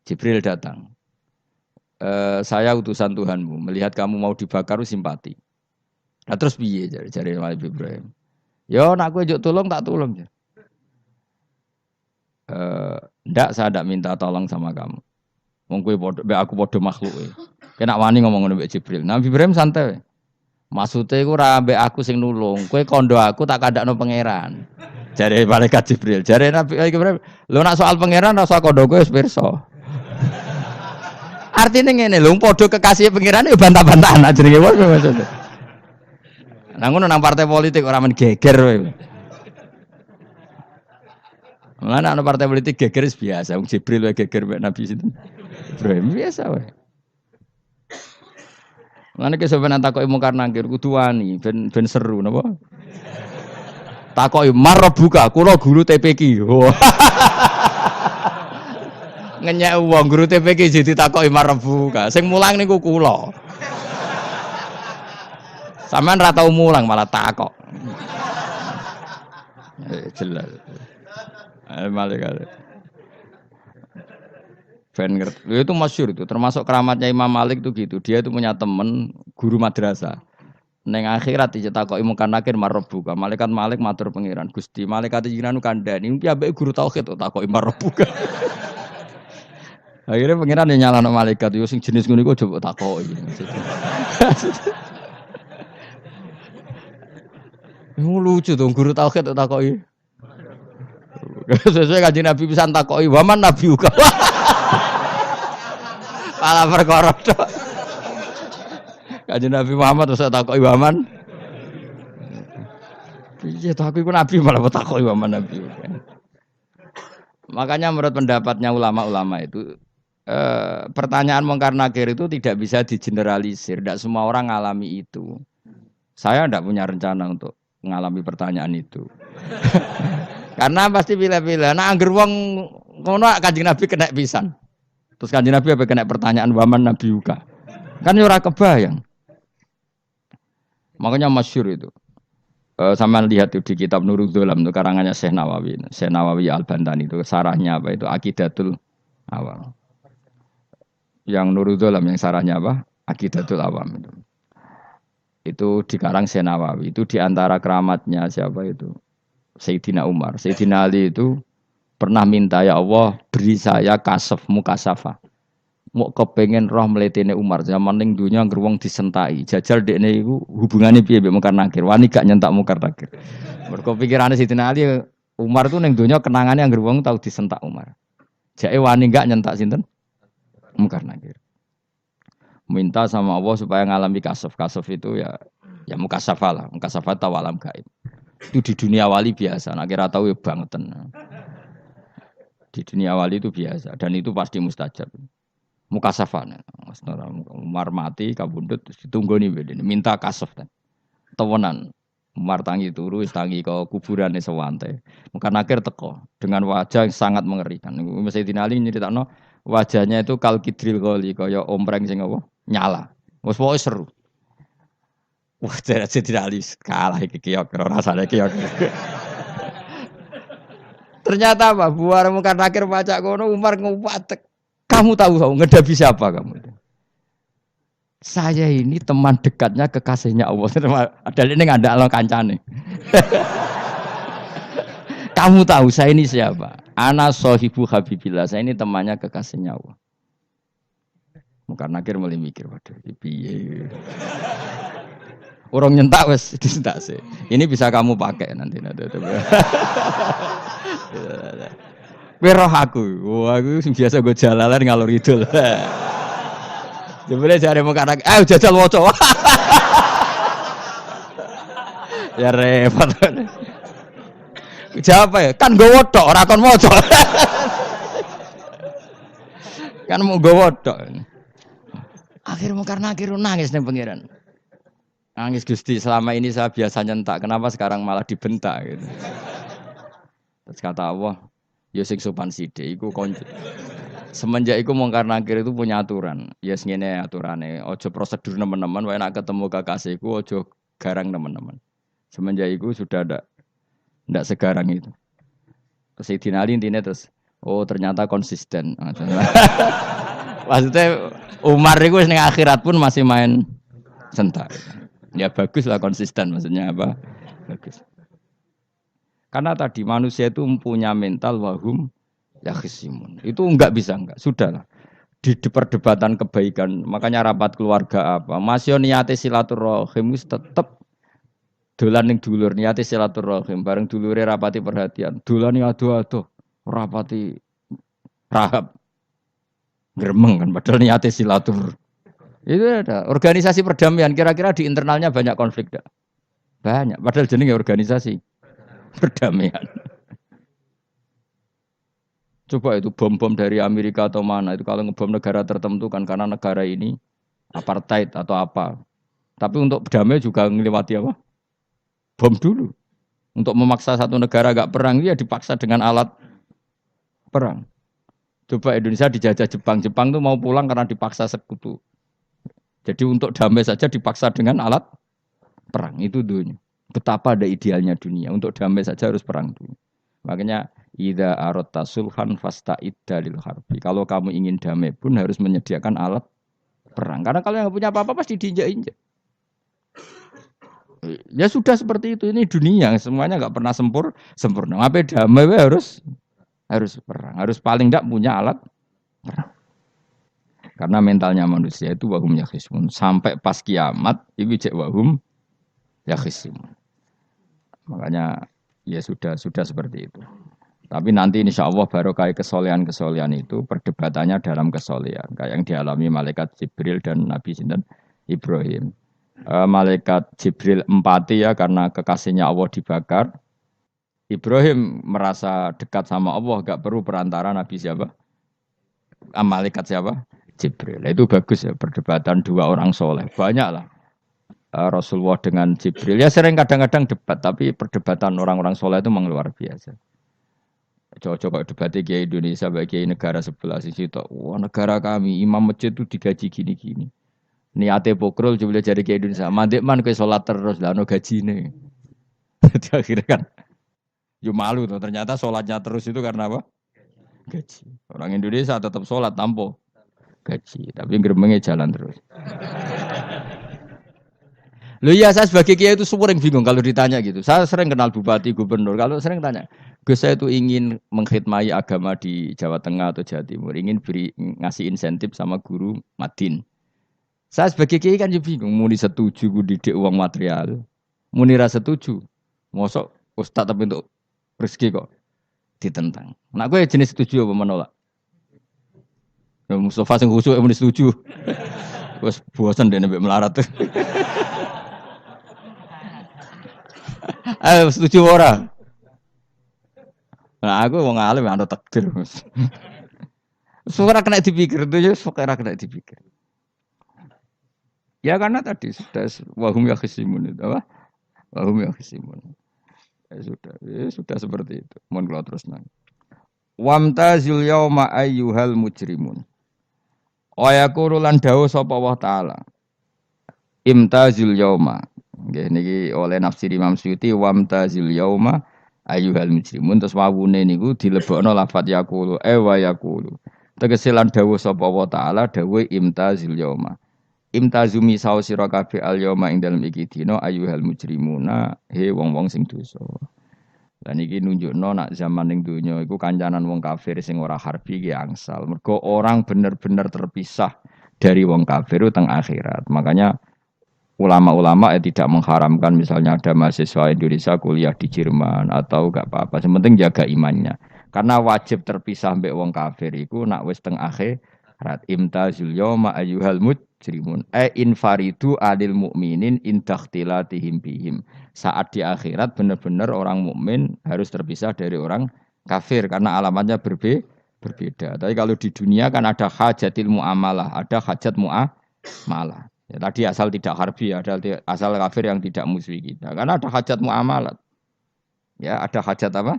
Jibril datang. Saya utusan Tuhanmu, melihat kamu mau dibakar simpati. Nah terus piye jare Nabi Ibrahim? Yo nak kowe njuk tolong tak tolong ya. Ndak saya ndak minta tolong sama kamu. Wong kowe padha aku padha makhluk e. Kena wani ngomong ngono mbek Jibril. Nabi Ibrahim santai. Maksude iku ora mbek aku sing nulung, kowe kandha aku tak kandakno pangeran. Jare malaikat Jibril, jare Nabi Ibrahim, lho nak soal pangeran rasa kandha kowe wis pirsa. Artine ngene lho, padha kekasih pangeran yo bantah-bantahan jenenge wong maksud. Nah ngono nang partai politik ora men geger kowe. Mulane ana partai politik geger biasa, wong Jibril wae geger mbek Nabi sinten. Ibrahim biasa wae. Mulane ki sampeyan takoki mungkar nangkir kudu wani ben seru napa? Takoki marbuka, kula guru TPQ. Ngenyek wong guru TPQ jadi takoki marbuka. Sing mulang niku kula. Sampeyan ra tau mulang malah takok. Jelas. Malaikat. Ben ngerti. Itu masyhur itu, termasuk keramatnya Imam Malik itu gitu. Dia itu punya teman guru madrasah. Neng akhirat dicetakoki mungkar nakir marbuka. Malaikat Malik matur pangeran, Gusti, malaikat jenengan kandhani iki ambek guru tauhid kok takoki marbuka. Akhirnya pangeran yang nyalano malaikat yo sing jenis ngono iku coba takoki. Lucu dong guru tauhid kok takoki. Sesuai Kanjeng Nabi pisan takoki, "Waman nabiuka?" Malah perkara tok. Kanjeng Nabi Muhammad terus takoki Waman. Piye to aku iku nabi malah takoki Waman nabi. Makanya menurut pendapatnya ulama-ulama itu pertanyaan mungkar nakir itu tidak bisa digeneralisir. Tidak semua orang ngalami itu. Saya tidak punya rencana untuk mengalami pertanyaan itu. Karena pasti pilih-pilih. Nah, angger wong ngono Kanjeng Nabi kena pisan. Terus Kanjeng Nabi apa kena pertanyaan waman Nabi Yuka. Kan ora kebayang. Makanya masyhur itu. Sama lihat itu di kitab Nurul Dzolam itu karangannya Syekh Nawawi. Syekh Nawawi Al-Bantani itu sarahnya apa itu Aqidatul Awam. Yang Nurul Dzolam yang sarahnya apa? Aqidatul Awam itu. Itu dikarang Syekh Nawawi. Itu diantara keramatnya siapa itu? Sayyidina Umar. Sayyidina Ali itu pernah minta ya Allah beri saya kasaf mukasafah. Mau kepengen roh meletene Umar zaman ning dunya angger wong disentai. Jajal dekne iku hubungane piye mbek mungkar nakir. Wani gak nyentak mungkar nakir. Mergo pikirane Sayyidina Ali Umar itu ning dunya kenangane angger wong tau disentak Umar. Jake wani gak nyentak sinten? Mungkar nakir. Minta sama Allah supaya ngalami kasaf. Kasaf itu ya mukasafah lah. Mukasafah tahu alam gaib. Itu di dunia wali biasa. Nak kira tahu ya bangetan. Di dunia wali itu biasa dan itu pasti mustajab. Mukasafah. Umar mati kabundut ditunggu nih minta kasaf kan. Tawanan. Umar tangi turu tangi ke kuburannya sewante. Mungkin akhir teko dengan wajah yang sangat mengerikan. Sayyidina Ali nyeritakno wajahnya itu kal kidril qoli kaya ompreng sing apa nyala. Wes pokoke seru. Wah, Sayyidina Ali kalah iki kiok rasane kiok. Ternyata apa? Buar mungkar nakir pacak kono Umar ngupatek. Kamu tahu ngedapi siapa kamu? Saya ini teman dekatnya kekasihnya Allah. Ada ini nggak ada Allah kancane. Kamu tahu saya ini siapa? Ana sohibu habibillah. Saya ini temannya kekasihnya Allah. Mungkar nakir mulai mikir, waduh, piye. Orang nyentak wes disentak sih. Ini bisa kamu pakai nanti. Weroh aku, wah aku biasa gue jalalan ngalor idul. Jebule jare mung kanak, jajal waca. Ya repot. Jawab ya, kan gue wodok ora kon maca. Kan mau gue wodok. Akhir mungkar nakir nangis ning pangeran. Nangis Gusti, selama ini saya biasa nyentak, kenapa sekarang malah dibentak gitu. Terus kata Allah, ya sing sopan sithik iku konco. Semenjak iku mungkar nakir itu punya aturan. Ya ngene aturane, aja prosedur nemen-nemen, wae nek ketemu kekasihku aja garang nemen-nemen. Semenjak iku sudah ndak segarang itu. Terus Sayyidina Ali intine terus, oh ternyata konsisten. Maksudnya Umar itu ning akhirat pun masih main sentak. Ya bagus lah konsisten maksudnya apa? Bagus. Karena tadi manusia itu mempunyai mental wahum yakhisimun. Itu enggak bisa enggak. Sudahlah. Di perdebatan kebaikan, makanya rapat keluarga apa? Masih niate silaturahim tetap dolan ning dulur niate silaturahim bareng dulure rapati perhatian. Dolane ado-ado, rapati rahab. Gremeng kan padahal niate silatur. Itu ada organisasi perdamaian kira-kira di internalnya banyak konflik dak? Banyak. Padahal jenenge organisasi perdamaian. Coba itu bom-bom dari Amerika atau mana itu kalau ngebom negara tertentu kan karena negara ini apartheid atau apa. Tapi untuk damai juga ngelewati apa? Bom dulu. Untuk memaksa satu negara agak perang ya dipaksa dengan alat perang. Coba Indonesia dijajah Jepang. Jepang tuh mau pulang karena dipaksa sekutu. Jadi untuk damai saja dipaksa dengan alat perang. Itu dunia. Betapa ada idealnya dunia. Untuk damai saja harus perang dulu. Makanya idza aratta sulhan fasta'id dalil harbi. Kalau kamu ingin damai pun harus menyediakan alat perang. Karena kalau yang punya apa-apa pasti diinjak-injak. Ya sudah seperti itu. Ini dunia. Semuanya enggak pernah sempurna. Apa damai harus perang. Harus paling enggak punya alat perang. Karena mentalnya manusia itu wahum yakhisimun. Sampai pas kiamat itu cek wahum yakhisimun. Makanya ya sudah seperti itu. Tapi nanti insya Allah barokah kesolehan-kesolehan itu perdebatannya dalam kesolehan. Kayak yang dialami malaikat Jibril dan Nabi Sinten Ibrahim. Malaikat Jibril empati ya karena kekasihnya Allah dibakar. Ibrahim merasa dekat sama Allah, gak perlu perantara Nabi siapa? Malaikat siapa? Jibril. Itu bagus ya perdebatan dua orang soleh. Banyak lah. Rasulullah dengan Jibril. Ya sering kadang-kadang debat, tapi perdebatan orang-orang soleh itu memang luar biasa. Coba debatnya Kiai Indonesia bagi Kiai negara sebelah sisi itu. Wah negara kami imam masjid itu digaji gini-gini. Niate pokrol coba jadi Kiai Indonesia. Mandek man ke sholat terus lah no gaji nih. Jadi akhirnya kan, yo malu tuh. Ternyata sholatnya terus itu karena apa? Gaji. Orang Indonesia tetap sholat tanpa gaji, tapi gerbangnya jalan terus. Loh iya saya sebagai kiai itu sering bingung kalau ditanya gitu. Saya sering kenal bupati, gubernur. Kalau sering tanya, Gus saya itu ingin mengkhidmati agama di Jawa Tengah atau Jawa Timur, ingin beri ngasih insentif sama guru Madin. Saya sebagai kiai kan juga bingung, muni setuju gue didik uang material, muni rasa setuju, mosok ustadz tapi untuk rezeki kok ditentang. Nah gue jenis setuju apa menolak? Ya, Mustafa sing khusuk muni setuju. Wes bosan deh nabi melarat tuh. Setuju orang. Nah, aku wong alim ana takdir. Suara kena dipikir itu ya, suara kena dipikir. Ya karena tadi sudah wahum yakhisimun itu apa? Wahum yakhisimun. Ya sudah seperti itu. Mohon kalau terus nang. Wamtazil yauma ayyuhal mujrimun. Wa yaqulu lan dawuh sapa Allah taala. Imtazil yauma. Nggih niki oleh nafsir Imam Suyuti wamtazil yauma ayyuhal mujrimun terus wawune niku dilebokno lafat yaqulu wa yaqulu. Tegese lan dawuh sapa Allah taala dawuh imtazil yauma. Imtazumi sawo sira kabeh al yauma ing dalem iki dina ayyuhal mujrimuna he wong-wong sing dosa. Lan iki nunjukno nak zaman ning donya iku kancanan wong kafir sing ora harbi ki angsal. Mergo orang bener-bener terpisah dari wong kafir teng akhirat. Makanya ulama-ulama tidak mengharamkan misalnya ada mahasiswa Indonesia kuliah di Jerman atau gak apa-apa. Sementing jaga imannya. Karena wajib terpisah mbek wong kafir iku nak wis teng akhirat. Imtazul yauma ayyuhal mujrimun. Infaridu adil mukminin indakhtilatihim bihim. Saat di akhirat benar-benar orang mukmin harus terpisah dari orang kafir karena alamatnya berbeda. Tapi kalau di dunia kan ada hajatil muamalah, ada hajat muamalah. Ya, tadi asal tidak harbi, ada asal kafir yang tidak musuhi kita. Karena ada hajat muamalat. Ya, ada hajat apa?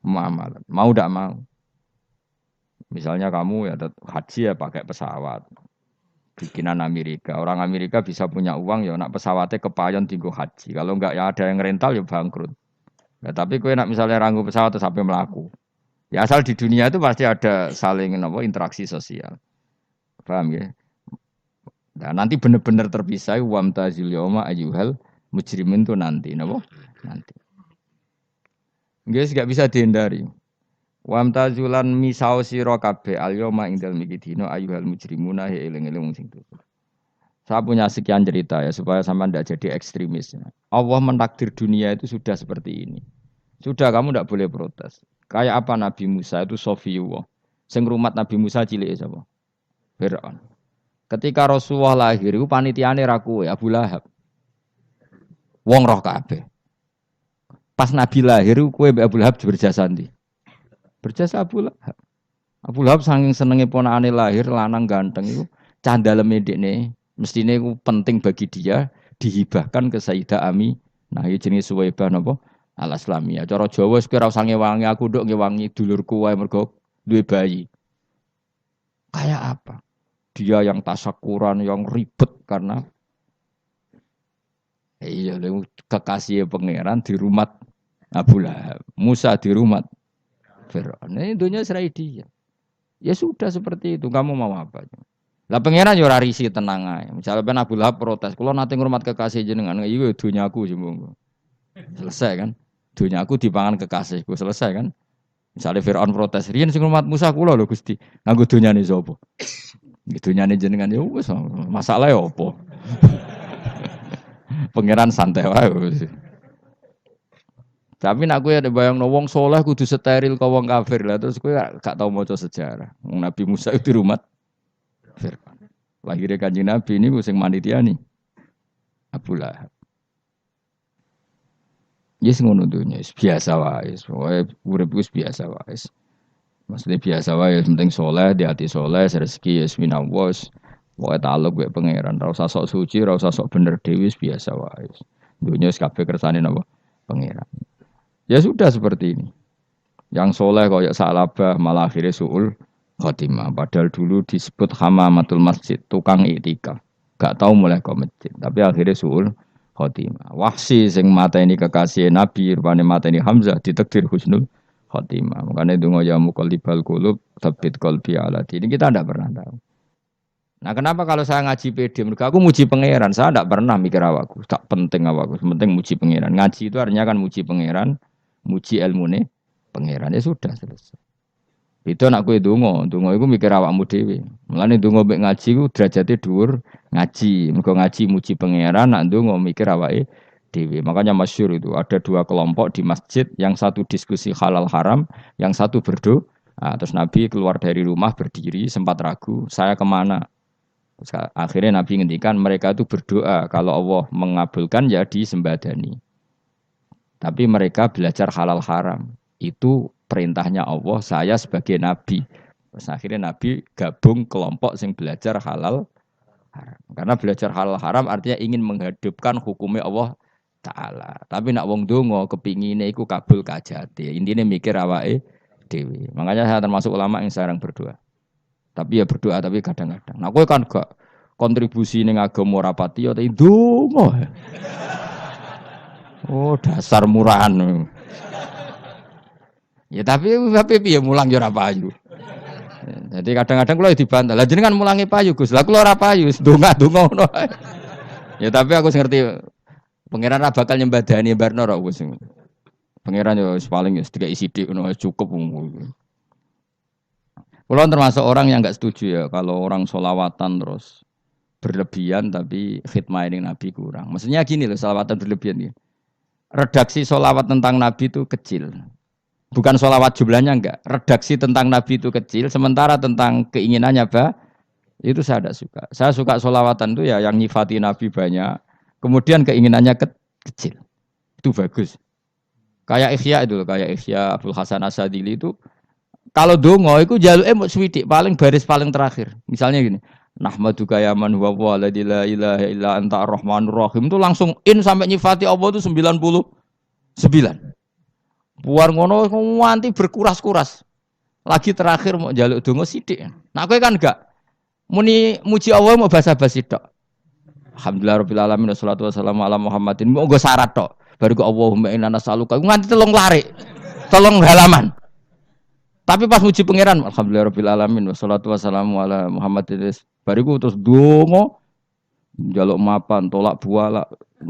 Muamalat. Mau tidak mau. Misalnya kamu ya haji ya pakai pesawat. Bikinan Amerika. Orang Amerika bisa punya uang ya nak pesawatnya kepayon tinggal haji. Kalau enggak ya ada yang rental ya bangkrut. Ya, tapi kue nak misalnya ranggu pesawat terus sampai melaku. Ya asal di dunia itu pasti ada saling interaksi sosial. Paham ya? Nah, nanti benar-benar terpisah wamtazil yauma ayyuhal mujrimin itu nanti, napa? Nanti. Guys, enggak bisa dihindari. Wamtazulan misau sira kabeh al yauma ing dalem iki dina ayyuhal mujrimuna eling-eling sing dosa. Saya punya sekian cerita ya supaya sampean tidak jadi ekstremis. Allah mentakdir dunia itu sudah seperti ini. Sudah kamu tidak boleh protes. Kayak apa Nabi Musa itu Sofiyullah. Sing rumat Nabi Musa cilik sapa? Fir'aun. Ketika Rasulullah lahir itu panitiane ra kowe Abu Lahab. Wong roh kabeh. Pas Nabi lahir kowe mbek Abu Lahab berjasa ndi? Berjasa Abu Lahab. Abu Lahab saking senenge ponakane lahir lanang ganteng iku candaleme dekne mestine iku penting bagi dia dihibahkan ke Sayyidah Ami. Nah, iki jenenge Suwaibah napa? Al-Islamiyah. Cara Jawa wis ora usah ngewangi aku nduk ngewangi dulurku wae mergo duwe bayi. Kayak apa? Dia yang tasakuran, yang ribet karena iya kekasih pangeran di rumah Abu Lahab. Musa di rumah Fir'aun. Ini dunia serai dia. Ya sudah seperti itu. Kamu mau apa? Lah pangeran yo ora risi tenang ae. Misalnya ben Abu Lahab protes, "Kula nate ngurmat kekasih jenengan, iya dunyaku sembung." Selesai kan? Dunyaku dipangan kekasihku, selesai kan? Misalnya Fir'aun protes, "Riyen sing ngurmat Musa kula lho Gusti." Nganggo dunyane sapa? Dunyane jenengan ya wis masalah ya apa? Pangeran santai wae. Tapi nak kowe ada bayangno wong saleh kudu steril kok wong kafir lah terus kowe gak tau maca sejarah. Wong Nabi Musa itu rumah Fir'aun. Lahirnya Kanjeng Nabi ini sing manitiani Abu Lahab. Yes ngono dunya biasa wae. Pokoke urip wis biasa wae. Maksudnya biasa wae penting saleh, di hati saleh, rezeki ya minallah. Pokoke taluk mek pangeran, ora usah sok suci, ora usah sok bener dhewe biasa wae. Dunya wis kabeh kersane napa? Pangeran. Ya sudah seperti ini. Yang soleh koyok salabah malah akhirnya suul khotimah. Padahal dulu disebut hamamatul masjid, tukang iktikaf. Gak tahu mulai ke masjid, tapi akhirnya suul khotimah. Wahsi sing mata ini kekasih Nabi, rupane mata ini Hamzah ditakdir husnul khotimah. Makanya donga ya muqallibal qulub, tsabbit qalbi ala dini. Kita tidak pernah tahu. Nah, kenapa kalau saya ngaji PD? Mereka aku muji pangeran, saya tidak pernah mikir awakku, tak penting awakku, penting muji pangeran. Ngaji itu artinya kan muji pangeran, muji ilmune pangeran, ya sudah selesai. Itu anak kue dongo itu mikir awakmu dhewe. Mulane dongo mek ngaji ku derajate dhuwur ngaji. Mergo ngaji muji pangeran, nak dongo mikir awake dhewe. Makanya masyhur itu ada dua kelompok di masjid, yang satu diskusi halal haram, yang satu berdoa. Nah, terus Nabi keluar dari rumah berdiri, sempat ragu, saya kemana? Terus akhirnya Nabi ngendikan mereka itu berdoa kalau Allah mengabulkan ya disembadani. Tapi mereka belajar halal haram. Itu perintahnya Allah, saya sebagai Nabi. Terus akhirnya Nabi gabung kelompok yang belajar halal haram. Karena belajar halal haram artinya ingin menghidupkan hukumnya Allah Ta'ala. Tapi nak wong dongo kepingine iku kabul kajate. Intine mikir awake dhewe. Makanya saya termasuk ulama yang jarang berdoa. Tapi ya berdoa tapi kadang-kadang. Nah kowe kan gak kontribusi ning agama rapati ya tapi dongo. Oh dasar murahan. Ya tapi piye mulang ya ora payu. Jadi kadang-kadang kula dibantah. Lah jenengan mulangi payu Gus. Lah kula ora payu, donga-donga ngono. Ya tapi aku ngerti pangeran ra bakal nyembadani barno ra Gus. Pangeran ya paling sedikit sithik ngono cukup. Kula termasuk orang yang enggak setuju ya kalau orang sholawatan terus berlebihan tapi khidmah ini Nabi kurang. Maksudnya gini loh, sholawatan berlebihan ya. Redaksi sholawat tentang Nabi itu kecil. Bukan sholawat jumlahnya enggak. Redaksi tentang Nabi itu kecil. Sementara tentang keinginannya itu saya tidak suka. Saya suka sholawatan itu ya yang nyifati Nabi banyak. Kemudian keinginannya kecil. Itu bagus. Kayak Ihya itu. Kayak Ihya Abdul Hasan Asadili itu. Kalau dongo itu jaluke mau swidik. Paling baris paling terakhir. Misalnya gini. Nahmaduka ya man huwa waladi la ilaha illa anta ar-rahmanur rahim. Itu langsung in sampai nyifati Allah itu 99. Buar ngono nganti berkuras-kuras. Lagi terakhir mau jaluk donga sithik. Nah kowe kan enggak muni muji Allah mau basa-basi tok. Alhamdulillah rabbil alamin wassalatu wassalamu ala Muhammadin. Mau nggo syarat tok. Baru ke Allahumma inna nas'aluka nganti telung larik. Telung halaman. Tapi pas muji pangeran alhamdulillah rabbil alamin wassalatu wassalamu ala Muhammadin. Bariku terus donga njaluk mapan, tolak buala.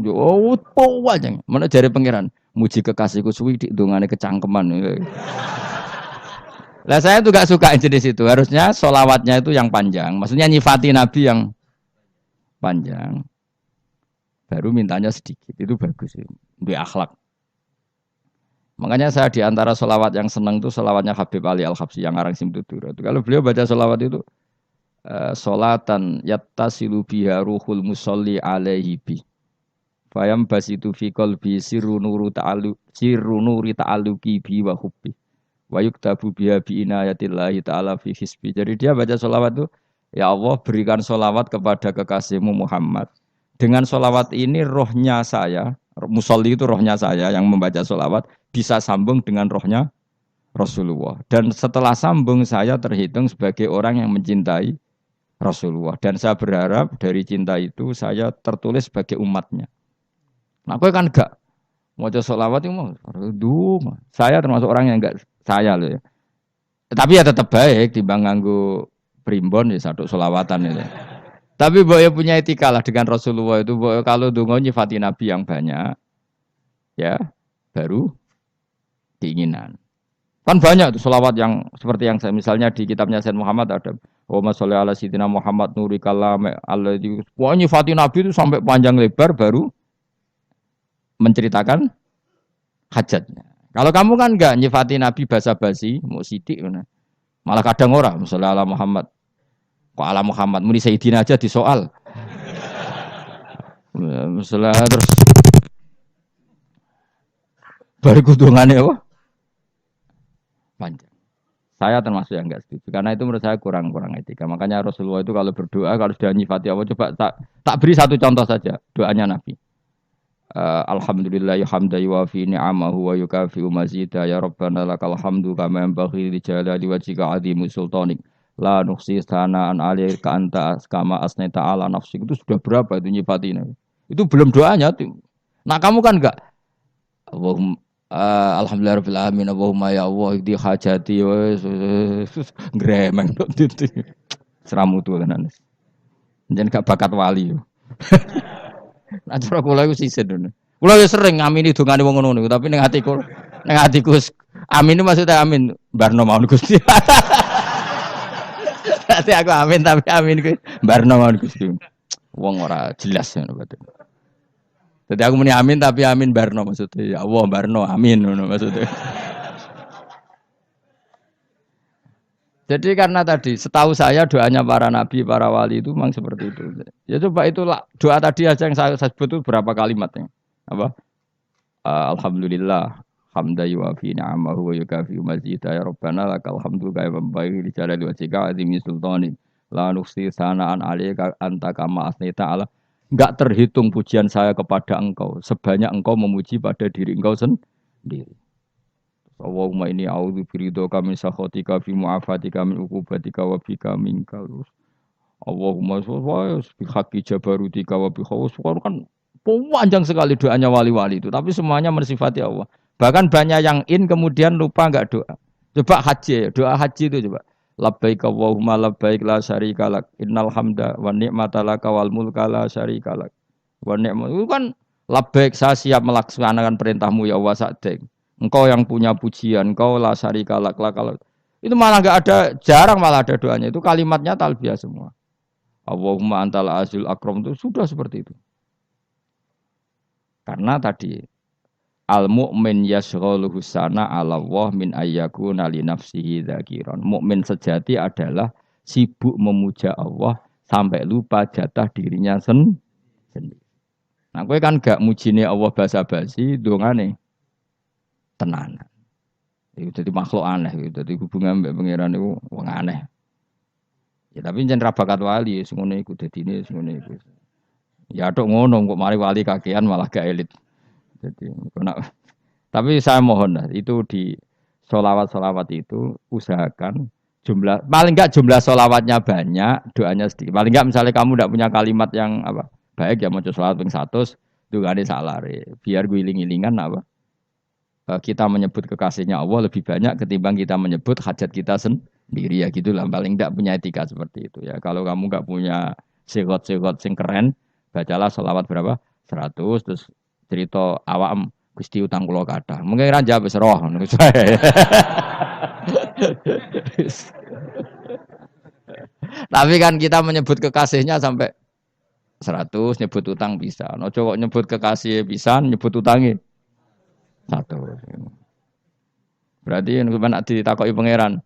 Oh, aja. Mana jare pangeran? Muji kekasihku suwi dik dongane kecangkeman. Lah saya tuh gak suka jenis itu. Harusnya sholawatnya itu yang panjang. Maksudnya nyifati Nabi yang panjang. Baru mintanya sedikit. Itu bagus sih. Di akhlak. Makanya saya di antara sholawat yang senang itu sholawatnya Habib Ali Al-Habsyi yang ngarang Simtudur. Kalau beliau baca sholawat itu sholatan yattasilu biha ruhul musolli alaihi bi. Fayam basitu fi qalbi sirru nuri ta'alluqi bi wa hubbi. Wa yuktabu biha bi inayatillahi ta'ala fi hisbi. Jadi dia baca sholawat itu, ya Allah berikan sholawat kepada kekasihmu Muhammad. Dengan sholawat ini rohnya saya, musolli itu rohnya saya yang membaca sholawat, bisa sambung dengan rohnya Rasulullah. Dan setelah sambung saya terhitung sebagai orang yang mencintai Rasulullah. Dan saya berharap dari cinta itu saya tertulis sebagai umatnya. Nah, aku kan enggak mau sholawat itu mau. Saya termasuk orang yang enggak saya loh ya. Tapi ya tetap baik dibanding nganggo primbon ya satu sholawatan itu. Tapi boleh punya etika lah dengan Rasulullah itu. Kalau dongo nyifati Nabi yang banyak, ya baru keinginan. Kan banyak tuh sholawat yang seperti yang saya misalnya di kitabnya Sayyid Muhammad ada Allahumma sholli ala sayyidina Muhammad nuri kalam alladzi. Wah nyifati Nabi itu sampai panjang lebar baru menceritakan hajatnya. Kalau kamu kan enggak nyifati Nabi basa-basi, mau sidik mana. Malah kadang orang, misalnya ala Muhammad. Kok ala Muhammad muni Sayyidina aja disoal. Misalnya terus baru kudungannya apa? Panjang. Saya termasuk yang enggak setuju karena itu menurut saya kurang etika. Makanya Rasulullah itu kalau berdoa kalau sudah nyifati Allah coba tak beri satu contoh saja doanya Nabi. Alhamdulillah hamda yuwafi ni'amahu wa yukafi'u mazida ya rabbana lakal hamdu kama yanbaghi li jalali wajhika 'azimi sultanik la nuhsi sana'an 'alaika anta kama asnaita 'ala nafsik. Itu sudah berapa itu nyifatinya? Itu belum doanya tuh. Nah, kamu kan enggak Allahumma alhamdulillahirabbil alamin Allahumma ya Allah di hajati gremeng itu. Seramu tuh tenan. Jeneng gak bakat wali. Nah, cara kula iku sisih ngono. Kula ya sering ngamini dongane wong ngono niku, tapi ning atiku amin maksudnya amin barno mawon Gusti. Dadi aku amin tapi amin ku barno mawon Gusti. Wong ora jelas ngono berarti. Dadi aku muni amin tapi amin barno maksudnya. Ya Allah barno amin ngono maksudnya. Jadi karena tadi setahu saya doanya para nabi, para wali itu memang seperti itu. Ya coba itulah doa tadi aja yang saya sebut itu berapa kalimatnya. Apa? Alhamdulillah hamda yuwafi ni'amahu wa yukafi'u mazida ya rabbana lakal hamdu kama yanbaghi li jalali wajhika 'azimi sultanik la nuhsi sana'an 'alaika anta kama asnaita 'ala. Enggak terhitung pujian saya kepada engkau sebanyak engkau memuji pada diri engkau sendiri. Allahumma inni a'udzu biridhoka min sakhatika fi mu'afatika min uqubatika wa bika minkal. Allahumma wa bi haqqi jabarutika wa bi khawsukan kan panjang sekali doanya wali-wali itu, tapi semuanya mensifati Allah. Bahkan banyak yang kemudian lupa enggak doa. Coba haji, doa haji itu coba. Labbaik Allahumma labbaik la syarika lak innal hamda wa ni'mata laka wal mulka la syarika lak. Wa ni'mat itu kan labbaik saya siap melaksanakan perintahmu ya Allah sakdeng. Engkau yang punya pujian, engkau la syarika lak. Itu malah enggak ada, jarang malah ada doanya. Itu kalimatnya talbiyah semua. Allahumma antal azil akram itu sudah seperti itu. Karena tadi al mukmin yashghaluhu sana 'ala Allah min ayyakuna li nafsihi dzakiran. Mukmin sejati adalah sibuk memuja Allah sampai lupa jatah dirinya sendiri. Nah, kowe kan gak mujine Allah basa-basi, dongane tenanan. Itu jadi makhluk aneh gitu. Jadi hubungan mbek pangeran itu wong aneh. Ya tapi jan ra bakat wali ngono iku dadine ngono iku. Ya tok ngono kok mari wali kakean malah gak elit. Jadi tapi saya mohon itu di sholawat itu usahakan jumlah paling enggak jumlah sholawatnya banyak, doanya sedikit. Paling enggak misalnya kamu tidak punya kalimat yang apa baik ya maca sholawat ping 100 dungane salare. Biar guling-gilingan apa kita menyebut kekasihnya Allah lebih banyak ketimbang kita menyebut hajat kita sendiri ya gitulah, paling enggak punya etika seperti itu ya. Kalau kamu enggak punya sigot-sigot sing keren, bacalah sholawat berapa? 100 terus cerita awam Gusti utang kula kathah. Mungkin ra jawab wis roh ngono saya. Tapi kan kita menyebut kekasihnya sampai 100, nyebut utang bisa. No cowok nyebut kekasih pisan, nyebut utangnya 100. Berarti nek nek ditakoki pangeran,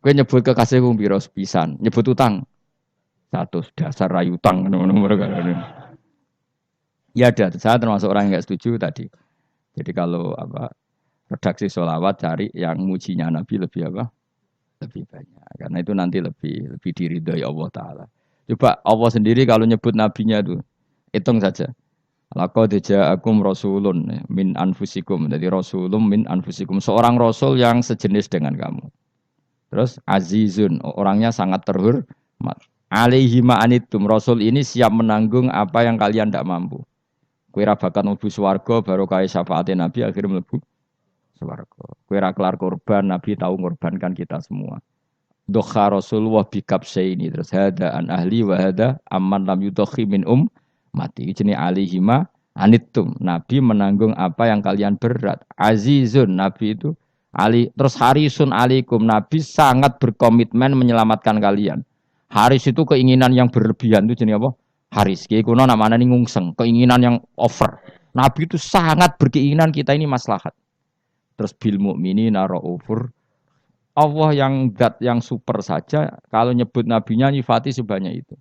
kowe nyebut kekasihku piro pisan, nyebut utang 100, dasar rayu utang ngono mereka. Ya ada, saya termasuk orang yang enggak setuju tadi. Jadi kalau apa redaksi sholawat cari yang mujinya Nabi lebih apa? Lebih banyak. Karena itu nanti lebih diridhoi Allah Taala. Coba Allah sendiri kalau nyebut nabinya itu hitung saja. Laqad ja'akum rasulun min anfusikum. Jadi rasulun min anfusikum, seorang rasul yang sejenis dengan kamu. Terus azizun, orangnya sangat terhormat. Alaihi ma'anitum, rasul ini siap menanggung apa yang kalian tidak mampu. Kowe ra bakat mlebu swarga baru kaya syafaate Nabi akhirnya mlebu swarga. Kowe ra kelar korban, Nabi tahu ngorbankan kita semua. Dokha Rasulullah bikabsaini terus hada an ahli wa hada amman lam yudokhi min mati. Jenenge alihima anittum. Nabi menanggung apa yang kalian berat. Azizun, Nabi itu ali terus harisun alaikum. Nabi sangat berkomitmen menyelamatkan kalian. Haris itu keinginan yang berlebihan itu jenenge apa? Haris. Ki kuno namanya ngungseng, keinginan yang over. Nabi itu sangat berkeinginan kita ini maslahat. Terus bil mukminina raufur. Allah yang zat yang super saja kalau nyebut nabinya nyifati sebanyak itu.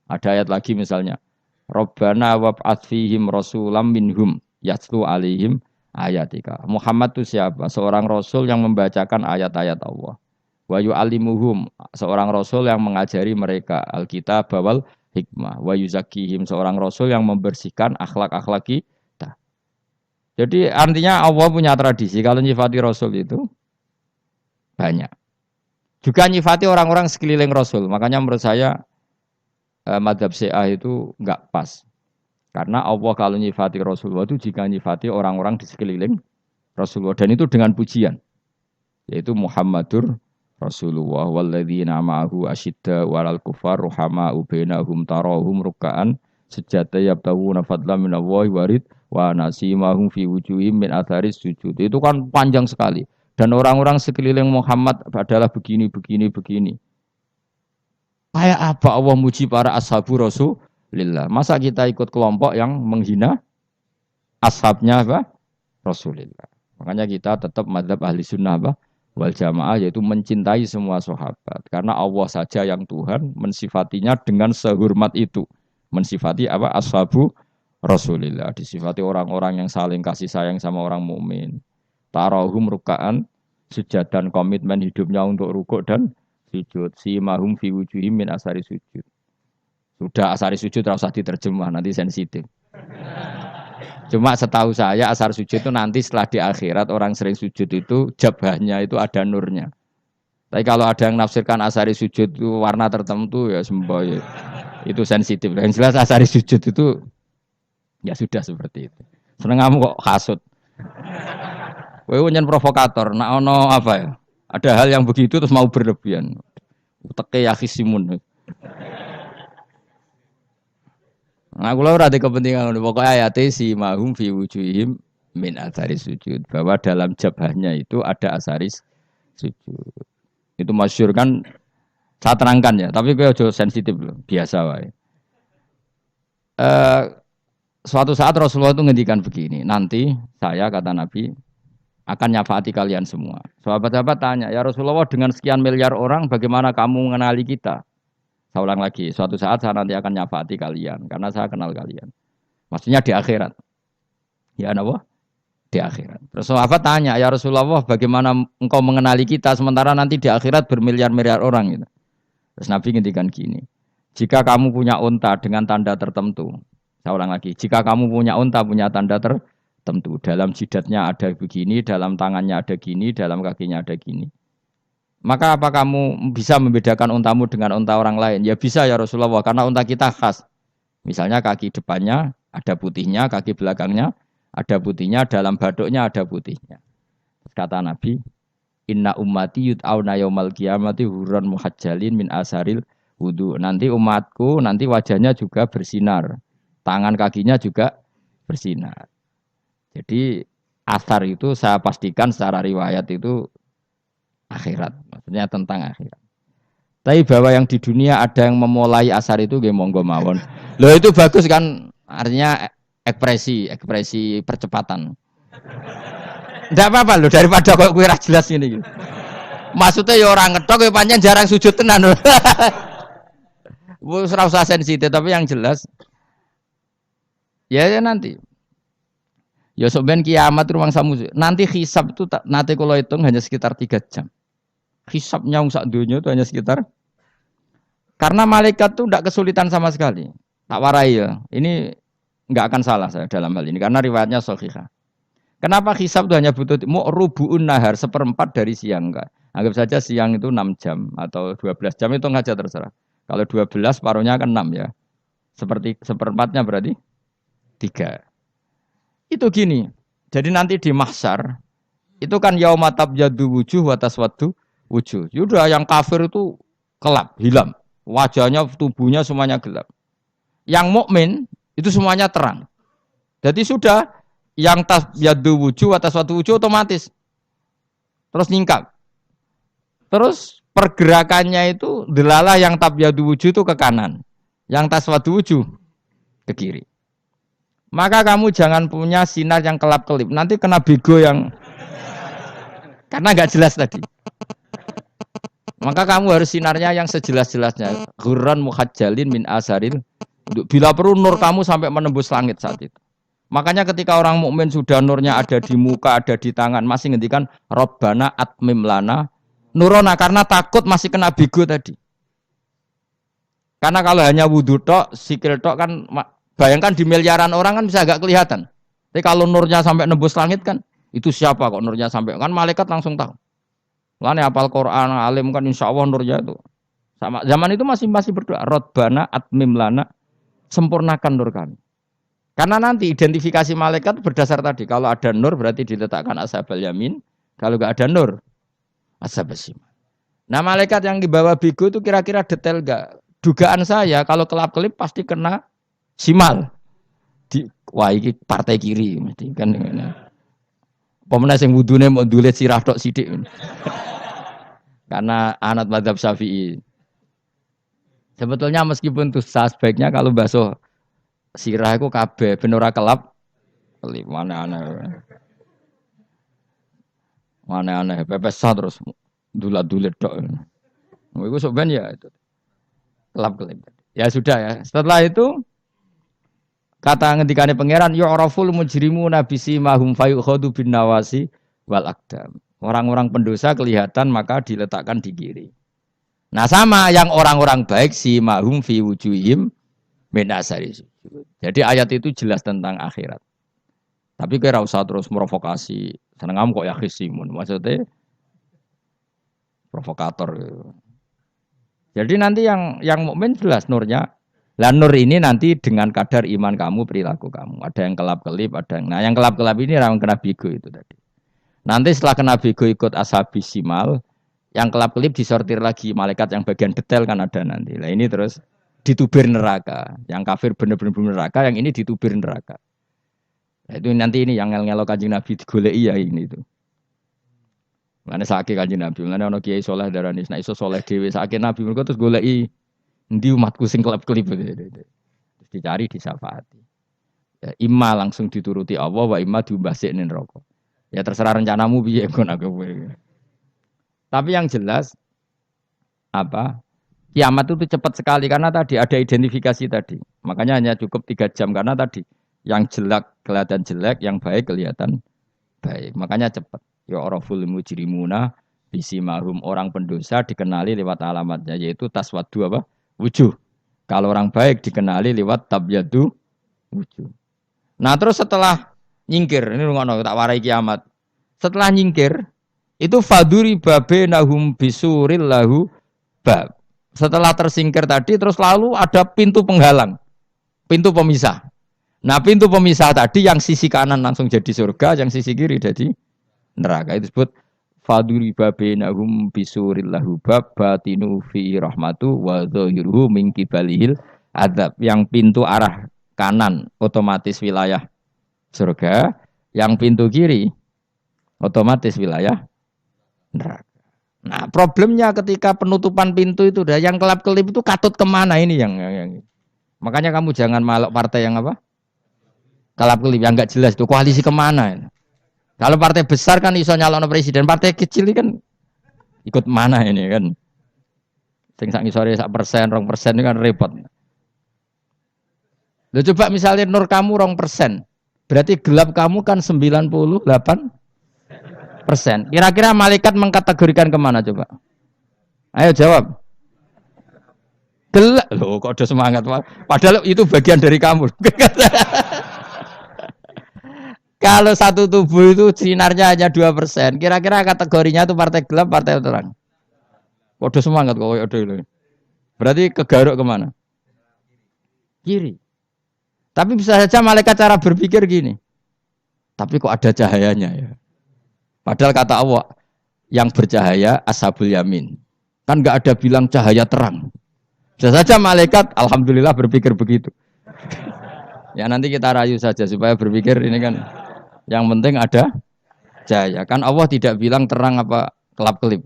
Ada ayat lagi misalnya, Rabbana wab'ats fihim rasulam minhum yatlu alaihim ayatika. Muhammad itu siapa? Seorang rasul yang membacakan ayat-ayat Allah. Wa yu'allimuhum, seorang rasul yang mengajari mereka Alkitab wal hikmah. Wa yuzakkihim, seorang rasul yang membersihkan akhlak-akhlak kita. Jadi artinya Allah punya tradisi kalau nyifati rasul itu banyak. Juga nyifati orang-orang sekeliling rasul. Makanya menurut saya madzhab Syiah itu enggak pas. Karena Allah kalau nyifati Rasulullah itu jika nyifati orang-orang di sekeliling Rasulullah dan itu dengan pujian. Yaitu Muhammadur Rasulullah walladzina ma'ahu asyidda walal kufar ruhama'u bainahum tarahum ruk'an sujada yabtawuna fadlan minallahi warid wa nasimahum fi wujuhim min atharis sujud. Itu kan panjang sekali. Dan orang-orang sekeliling Muhammad adalah begini. Kayak apa Allah muji para ashabu Rasulillah? Masa kita ikut kelompok yang menghina ashabnya apa? Rasulillah. Makanya kita tetap madzhab ahli sunnah apa? Wal jamaah, yaitu mencintai semua sahabat. Karena Allah saja yang Tuhan mensifatinya dengan sehormat itu. Mensifati apa? Ashabu Rasulillah. Disifati orang-orang yang saling kasih sayang sama orang mukmin. Tarahum ruka'an, sujud dan komitmen hidupnya untuk rukuk dan sujud. Si mahum fi wujuhim min asari sujud. Sudah asari sujud tidak usah diterjemah, nanti sensitif. Cuma setahu saya asar sujud itu nanti setelah di akhirat orang sering sujud itu jabahnya itu ada nurnya. Tapi kalau ada yang nafsirkan asari sujud itu warna tertentu ya semboy. Itu sensitif. Yang jelas asari sujud itu ya sudah seperti itu. Seneng kamu kok hasut. Kowe nyen provokator, nak ono apa ya? Ada hal yang begitu terus mau berlebihan. Uteke ya khisimun. Nah, kula ora ada kepentingan pokoknya ayat si mahum fi wujuhim min asaris sujud, bahwa dalam jabahnya itu ada asaris sujud. Itu masyhur kan, saya terangkan ya, tapi kowe aja sensitif loh, biasa wae. Suatu saat Rasulullah itu ngendikan begini, nanti saya kata Nabi akan nyafaati kalian semua. Sahabat-sahabat tanya, ya Rasulullah dengan sekian miliar orang bagaimana kamu mengenali kita? Saya ulang lagi, suatu saat saya nanti akan nyafaati kalian karena saya kenal kalian. Maksudnya di akhirat. Ya apa? Di akhirat. Terus sahabat tanya, ya Rasulullah bagaimana engkau mengenali kita sementara nanti di akhirat bermiliar-miliar orang gitu. Terus Nabi ngendikan gini, jika kamu punya unta dengan tanda tertentu, saya ulang lagi, jika kamu punya unta punya tanda tertentu, dalam jidatnya ada begini, dalam tangannya ada gini, dalam kakinya ada gini. Maka apa kamu bisa membedakan untamu dengan unta orang lain? Ya bisa ya Rasulullah, karena unta kita khas. Misalnya kaki depannya ada putihnya, kaki belakangnya ada putihnya, dalam baduknya ada putihnya. Kata Nabi, inna ummati yud'auna yaumal qiyamati hurran muhajjalin min asaril wudu. Nanti umatku, nanti wajahnya juga bersinar. Tangan kakinya juga bersinar. Jadi asar itu saya pastikan secara riwayat itu akhirat, maksudnya tentang akhirat. Tapi bahwa yang di dunia ada yang memulai asar itu nggih monggo mawon. Loh itu bagus kan, artinya ekspresi percepatan. Ndak apa-apa loh daripada kok kowe ora jelas ngene iki. Maksudnya ya orang ngetok ya pancen jarang sujud tenan. Wis ora usah sensitif tapi yang jelas ya nanti. Ya sebenarnya kiamat rumang samu. Nanti hisab itu nanti kalau hitung hanya sekitar 3 jam. Hisabnya sak dunia itu hanya sekitar. Karena malaikat itu tidak kesulitan sama sekali. Tak warai ya. Ini enggak akan salah saya dalam hal ini karena riwayatnya sahihah. Kenapa hisab itu hanya butuh rubu'un nahar, seperempat dari siang enggak? Anggap saja siang itu 6 jam atau 12 jam itu aja terserah. Kalau 12 paruhnya kan 6 ya. Seperti seperempatnya berarti 3. Itu gini. Jadi nanti di mahsyar itu kan yauma tabyaddu wujuh wa taswaddu wujuh. Yaudah yang kafir itu kelap, hilang. Wajahnya, tubuhnya semuanya gelap. Yang mukmin itu semuanya terang. Jadi sudah yang tabyaddu wujuh wa taswaddu wujuh otomatis terus nyingkap. Terus pergerakannya itu delalah yang tabyaddu wujuh itu ke kanan. Yang taswaddu wujuh ke kiri. Maka kamu jangan punya sinar yang kelap-kelip. Nanti kena bego yang Karena nggak jelas tadi. Maka kamu harus sinarnya yang sejelas-jelasnya. Ghurran muhajjalin min asaril. Bila perlu nur kamu sampai menembus langit saat itu. Makanya ketika orang mukmin sudah nurnya ada di muka, ada di tangan, masih ngendikan Rabbana atmim lana nurona karena takut masih kena bigo tadi. Karena kalau hanya wudhu tok, sikil tok kan bayangkan di miliaran orang kan bisa agak kelihatan. Tapi kalau nurnya sampai nembus langit kan itu siapa kok nurnya sampai kan malaikat langsung tahu. Lane hafal Quran, alim kan insya Allah nurnya itu. Sama zaman itu masih berdoa, Rabbana atmim lana sempurnakan nur kami. Karena nanti identifikasi malaikat berdasar tadi. Kalau ada nur berarti diletakkan ashabal yamin. Kalau nggak ada nur, ashabal shimal. Nah malaikat yang di bawah bigo itu kira-kira detail nggak? Dugaan saya kalau kelap-kelip pasti kena simal. Wah ini partai kiri. Mesti kan. Pemenang yang wudhunya mau dulet sirah tok sidik. Karena anak madzhab Syafi'i. Sebetulnya meskipun tuh sebaiknya kalau basuh sirah itu kabeh ben ora kelap kelip mana-aneh pepes terus dulat-dulit tok. Iku sok ben ya itu kelap kelip. Ya sudah ya. Setelah itu kata ngendikane pangeran yu'raful mujrimuna bisimahum fayukhadu bin nawasi wal aqdam. Orang-orang pendosa kelihatan maka diletakkan di kiri. Nah sama yang orang-orang baik simahum fi wujuhim min asari sujud. Jadi ayat itu jelas tentang akhirat. Tapi kira usah terus provokasi. Seneng kamu kok ya khisimun. Maksudnya provokator. Jadi nanti yang mukmin jelas nurnya. Lah nur ini nanti dengan kadar iman kamu, perilaku kamu. Ada yang kelap-kelip, ada yang. Nah yang kelap-kelip ini orang kena bigo itu tadi. Nanti setelah kena bigo ikut ashabis simal, yang kelap-kelip disortir lagi malaikat yang bagian detail kan ada nanti. Nah ini terus ditubir neraka. Yang kafir benar-benar neraka, yang ini ditubir neraka. Nah, itu nanti ini yang ngel-ngelo Kanjeng Nabi digoleki ya ini itu. Mane sakit Kanjeng Nabi, mane ana kiai saleh darani nek iso saleh dhewe sakit Nabi mergo terus goleki endi umatku sing kelep-kelip terus dicari disafaati. Ya imma langsung dituruti Allah wa imma diumbasikne neraka. Ya terserah rencanamu piye kon aku. Tapi yang jelas apa? Kiamat itu cepat sekali karena tadi ada identifikasi tadi. Makanya hanya cukup 3 jam karena tadi yang jelek kelihatan jelek, yang baik kelihatan baik. Makanya cepat. Ya araful mujrimuna bisimahum orang pendosa dikenali lewat alamatnya yaitu taswaddu apa? Wujuh. Kalau orang baik dikenali lewat tabyadu wujuh. Nah, terus setelah nyingkir, ini ngono tak warai kiamat. Setelah nyingkir itu faduri babenahum bisuril lahu bab. Setelah tersingkir tadi terus lalu ada pintu penghalang. Pintu pemisah. Nah, pintu pemisah tadi yang sisi kanan langsung jadi surga, yang sisi kiri jadi neraka. Itu disebut faduri babenahum bisuril lahu bab batinu fi rahmatu wa dhahiruhu min qibalihil adzab. Yang pintu arah kanan otomatis wilayah surga, yang pintu kiri otomatis wilayah neraka. Nah, problemnya ketika penutupan pintu itu dah yang kelap-kelip itu katut kemana ini yang makanya kamu jangan malok partai yang apa? Kelap-kelip yang enggak jelas itu koalisi kemana? Kalau partai besar kan iso nyalon presiden, partai kecil ini kan ikut mana ini kan? Sing sak ngisore 1%, 2% ini kan repot. Loh coba misalnya nur kamu 2%, berarti gelap kamu kan 98%. Kira-kira malaikat mengkategorikan kemana coba? Ayo jawab. Gelap. Loh kok ada semangat. Padahal itu bagian dari kamu. Kalau satu tubuh itu sinarnya hanya 2%. Kira-kira kategorinya itu partai gelap, partai terang. Kok ada semangat kok ada itu. Berarti kegaruk kemana? Kiri. Tapi bisa saja malaikat cara berpikir gini. Tapi kok ada cahayanya ya? Padahal kata Allah, yang bercahaya ashabul yamin. Kan enggak ada bilang cahaya terang. Bisa saja malaikat, alhamdulillah berpikir begitu. Ya nanti kita rayu saja supaya berpikir ini kan. Yang penting ada cahaya. Kan Allah tidak bilang terang apa kelap-kelip.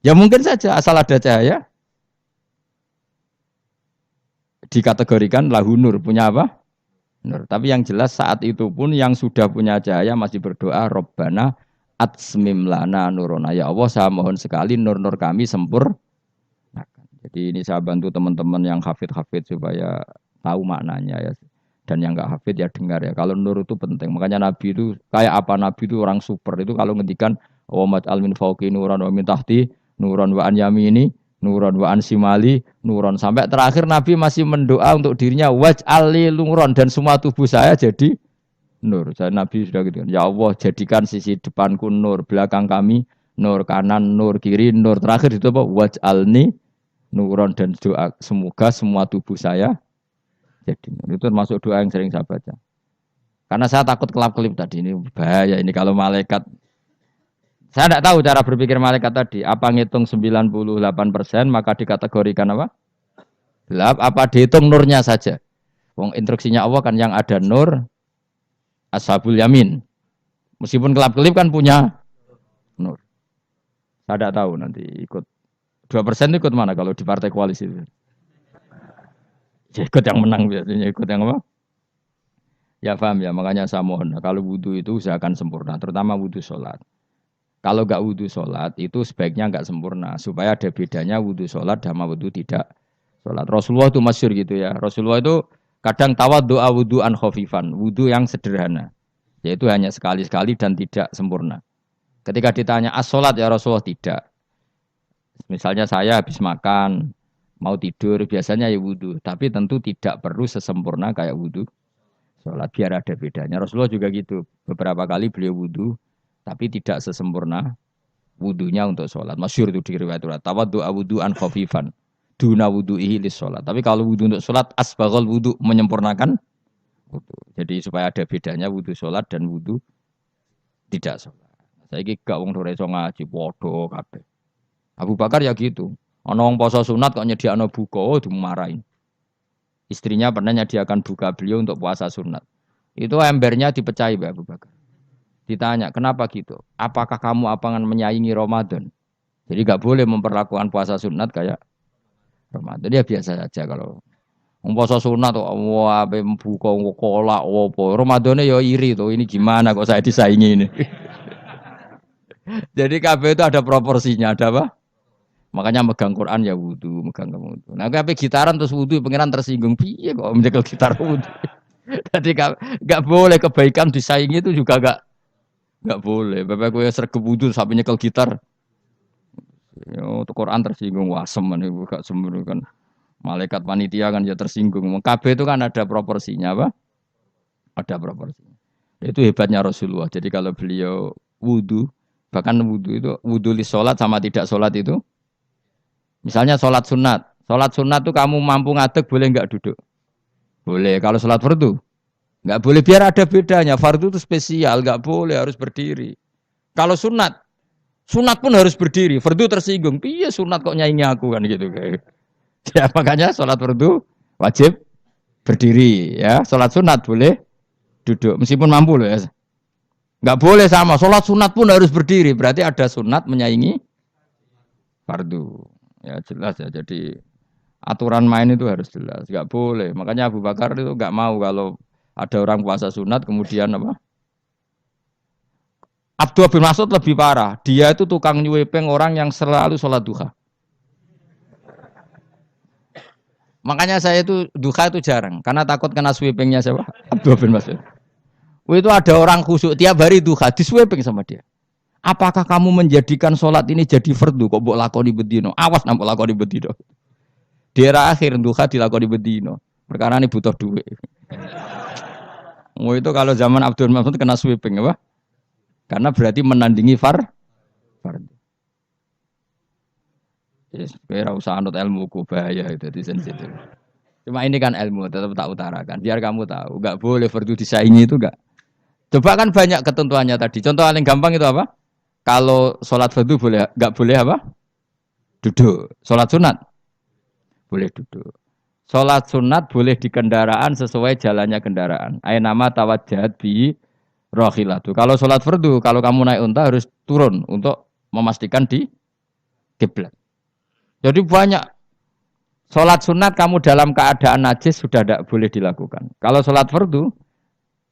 Ya mungkin saja asal ada cahaya. Dikategorikan lahu nur. Punya apa? Nur. Tapi yang jelas saat itu pun yang sudah punya cahaya masih berdoa Rabbana atsmim lana nurona. Ya Allah, saya mohon sekali nur-nur kami sempurnakan. Jadi ini saya bantu teman-teman yang hafid-hafid supaya tahu maknanya ya. Dan yang enggak hafid ya dengar ya. Kalau nur itu penting. Makanya Nabi itu kayak apa, Nabi itu orang super. Itu kalau ngendikan wa maj'al min fawqi nuran wa min tahti nuran wa an yamini nuran wa an simali nuran, sampai terakhir Nabi masih mendoa untuk dirinya waj'al li nuran, dan semua tubuh saya jadi nur. Saya Nabi sudah gitu kan. Ya Allah, jadikan sisi depanku nur, belakang kami nur, kanan nur, kiri nur. Terakhir itu apa? Waj'alni nuron, dan doa semoga semua tubuh saya jadi nur. Itu termasuk doa yang sering saya baca. Karena saya takut kelap-kelip tadi, ini bahaya ini kalau malaikat. Saya tidak tahu cara berpikir malaikat tadi. Apa ngitung 98% maka dikategorikan apa? Gelap. Apa dihitung nurnya saja? Wong instruksinya Allah kan yang ada nur ashabul yamin. Meskipun kelap-kelip kan punya nur. Saya tidak tahu nanti ikut 2% ikut mana kalau di partai koalisi itu. Ya, ikut yang menang biasanya, ikut yang apa? Ya paham ya, makanya saya mohon. Kalau wudhu itu usahakan sempurna, terutama wudhu sholat. Kalau nggak wudhu sholat itu sebaiknya nggak sempurna, supaya ada bedanya wudhu sholat sama wudhu tidak sholat. Rasulullah itu masyhur gitu ya. Rasulullah itu kadang tawaddu'a wudhu'an khafifan, wudhu yang sederhana, yaitu hanya sekali-sekali dan tidak sempurna. Ketika ditanya as-sholat ya Rasulullah, tidak. Misalnya saya habis makan, mau tidur, biasanya ya wudhu, tapi tentu tidak perlu sesempurna kayak wudhu sholat, biar ada bedanya. Rasulullah juga gitu, beberapa kali beliau wudhu, tapi tidak sesempurna wudunya untuk sholat. Masyhur itu di riwayat tawaddu'a wudhu'an khafifan duna wudhu'ihi lis sholat. Tapi kalau wudhu untuk sholat asbaghal wudhu, menyempurnakan wudhu. Jadi supaya ada bedanya wudhu sholat dan wudhu tidak sholat. Saiki gak wong ora iso ngaji padha kabeh. Abu Bakar ya gitu. Ana wong poso sunat kok nyediakno buka, dimarahin. Istrinya pernah nyediakan buka beliau untuk puasa sunat. Itu embernya dipecahi Mbak Abu Bakar. Ditanya, kenapa gitu? Apakah kamu akan menyaingi Ramadan? Jadi gak boleh memperlakukan puasa sunat kayak Ramadan. Ya biasa saja kalau puasa sunat tuh, wah, buka kolak, wopo. Ramadannya ya iri tuh. Ini gimana kok saya disaingi ini? Jadi KB itu ada proporsinya, ada apa? Makanya megang Quran ya wudu, megang wudu. Nah, KB gitaran terus wudu, pengiran tersinggung. Piye kok menjegal gitar wudu? Jadi gak boleh kebaikan disaingi itu juga gak boleh. Bapak gue sergap wudu sampai nyekel gitar. Yo, Quran tersinggung, wasem nih, gak sembunyi kan. Malaikat panitia kan ya tersinggung. KB itu kan ada proporsinya apa? Ada proporsinya. Itu hebatnya Rasulullah. Jadi kalau beliau wudu, bahkan wudu itu wudu li sholat sama tidak sholat itu. Misalnya sholat sunat tuh kamu mampu ngadeg boleh nggak duduk? Boleh. Kalau sholat fardu nggak boleh, biar ada bedanya. Fardu itu spesial, nggak boleh, harus berdiri. Kalau sunat pun harus berdiri. Fardu tersinggung, iya sunat kok nyaingi aku kan gitu kayak. Ya makanya sholat fardu wajib berdiri ya. Sholat sunat boleh duduk meskipun mampu loh ya. Nggak boleh sama. Sholat sunat pun harus berdiri. Berarti ada sunat menyaingi fardu. Ya jelas ya. Jadi aturan main itu harus jelas. Nggak boleh. Makanya Abu Bakar itu nggak mau kalau ada orang puasa sunat kemudian apa? Abdullah bin Mas'ud lebih parah. Dia itu tukang nyuwepeng orang yang selalu sholat duha. Makanya saya itu duha itu jarang. Karena takut kena sweepingnya siapa? Abdullah bin Mas'ud. Itu ada orang khusyuk tiap hari duha, disweeping sama dia. Apakah kamu menjadikan sholat ini jadi fardu? Kok mbok lakoni bedino? Awas nampak lakoni bedino. Di era akhir duha dilakoni bedino. Perkara ini butuh duit. Itu kalau zaman Abdul Mas'ud kena sweeping apa? Karena berarti menandingi fardu. Yes, kira usah anut ilmu ku bahaya itu di sensitif. Cuma ini kan ilmu tetap tak utarakan. Biar kamu tahu, enggak boleh fardu disaingi itu enggak. Coba kan banyak ketentuannya tadi. Contoh paling gampang itu apa? Kalau sholat fardu boleh, enggak boleh apa? Duduk. Sholat sunat boleh duduk. Sholat sunat boleh di kendaraan sesuai jalannya kendaraan. Ainama tawajjahat bi rohilatu. Kalau sholat fardu, kalau kamu naik unta harus turun untuk memastikan di kiblat. Jadi banyak sholat sunat kamu dalam keadaan najis sudah tidak boleh dilakukan. Kalau sholat fardu,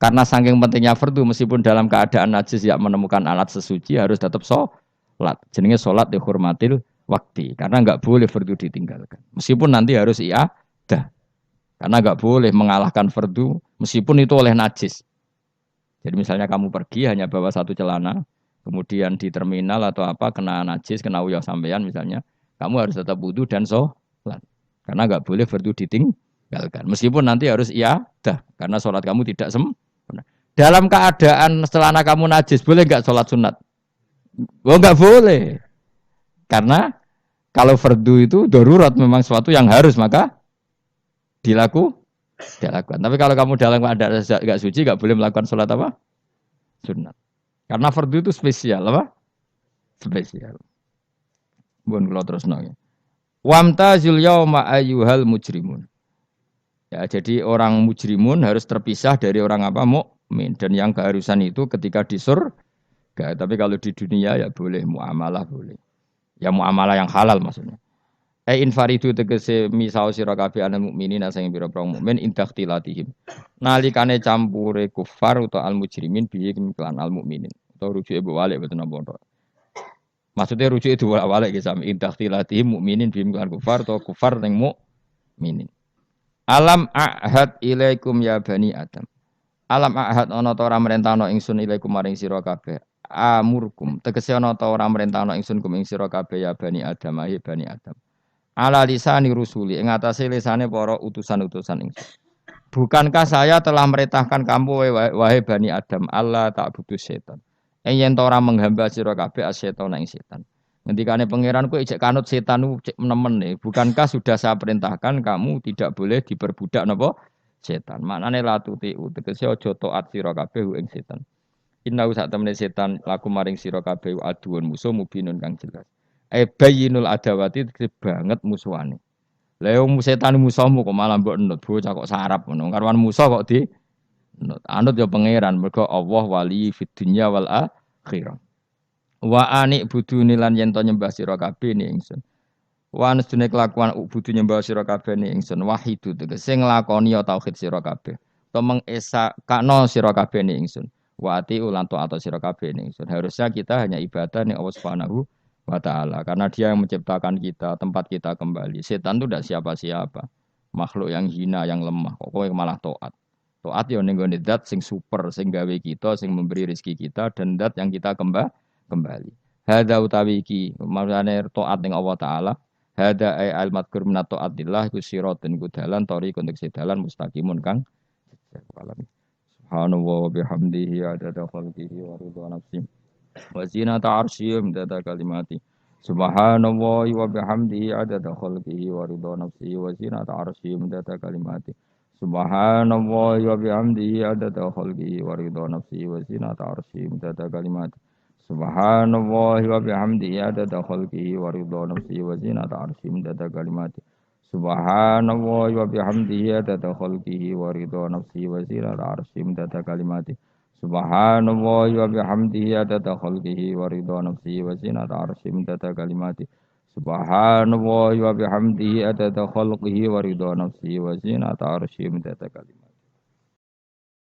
Karena saking pentingnya fardu meskipun dalam keadaan najis ya menemukan alat sesuci harus tetap sholat. Jenenge sholat dihormatil waktu. Karena enggak boleh fardu ditinggalkan. Meskipun nanti harus iadah. Karena enggak boleh mengalahkan fardu meskipun itu oleh najis. Jadi misalnya kamu pergi hanya bawa satu celana, kemudian di terminal atau apa kena najis, kena uyah sampean misalnya, kamu harus tetap wudu dan sholat. Karena enggak boleh fardu ditinggalkan. Meskipun nanti harus iadah. Karena sholat kamu tidak dalam keadaan celana kamu najis, boleh nggak sholat sunat? Oh nggak boleh. Karena kalau fardu itu darurat memang sesuatu yang harus maka dilakukan. Tapi kalau kamu dalam keadaan nggak suci nggak boleh melakukan sholat apa? Sunat. Karena fardu itu spesial apa? Spesial. Bukan kalau terus nanya. Wamtazul yauma ayyuhal mujrimun. Ya, jadi orang mujrimun harus terpisah dari orang apa? Mukmin. Dan yang keharusan itu ketika di surga. Tapi kalau di dunia ya boleh muamalah boleh. Ya muamalah yang halal maksudnya. Infaridu tegese misau sira kabeh ana mukminin sing pira-pira mukmin indaktilatihim. Nalikane campure kufar utawa al mujrimin bihi lan al mukminin. Utawa rujuke mbok walik mboten napa. Maksudnya rujuke diwalik ge sami indaktilatihim mukminin bihi lan kufar utawa kufar ning mukminin. Alam ahad ilaikum ya bani Adam. Alam ahad ana ta ora merentano ingsun ilaikum maring sira kabeh. Amurkum tegese ana ta ora merentano ingsun kum ing sira kabeh ya bani Adam ya bani Adam. Ala lisani rusuli ing atase lisane para utusan-utusan ingsun. Bukankah saya telah merintahkan kamu wahai bani Adam Allah tak butuh setan. Yen ta ora menghamba sira kabeh asetan ing setan. Ngendikane pangeran kowe ijek kanut setan cek nemen nih. Bukankah sudah saya perintahkan kamu tidak boleh diperbudak napa setan. Maknane la tuti tegese aja taat sira kabeh ing setan. Inna sak temene setan laku maring sira kabeh aduun musuh mubinun kang jelas. Bayyinul adawati banget musuhane. Lah yo setan musuhmu kok malah mbok enut bocah kok sarap ngono. Karuan musuh kok di enut. Anut ya pangeran mergo Allah wali fid dunya wal akhirah. Wa anik budune lan yen to nyembah sira kabeh ni ingsun. Wa anstune kelakuan budu nyembah sira kabeh ni ingsun wahidu tegese nglakoni tauhid sira kabeh. To mengesakno sira kabeh ni ingsun. Wa ati ulan to atau sira kabeh ni ingsun. Harusnya kita hanya ibadah ning Allah Subhanahu wa taala karena dia yang menciptakan kita, tempat kita kembali. Setan itu tidak siapa-siapa. Makhluk yang hina, yang lemah. Kok kowe malah taat. Taat yo ning gone zat sing super, sing gawe kita, sing memberi rezeki kita dan zat yang kita kembali. Hada utawi iki maksudane taat ning Allah taala. Hada ay al madkur min taatillah iku siratun iku dalan tori kontek dalan mustaqimun kang subhanallah wa bihamdihi adada khalqihi wa ridha nafsi wa zinata arsyihi midada kalimati subhanallah wa bihamdihi adada khalqihi wa ridha nafsi wa zinata arsyihi midada kalimati subhanallah wa bihamdihi adada khalqihi wa ridha nafsi wa zinata arsyihi midada kalimati subhanallah wa bihamdihi adada khalqihi wa ridha nafsi wa zinata arsyihi midada kalimati subhanallah wa bihamdihi adada khalqihi wa ridha nafsi wa zinata arsyihi midada kalimati subhanallah wa bihamdihi adada khalqihi wa ridha nafsi wa zinata arsyihi midada kalimati subhanallah wa bihamdihi adada khalqihi wa ridha nafsi wa zinata arsyihi midada kalimati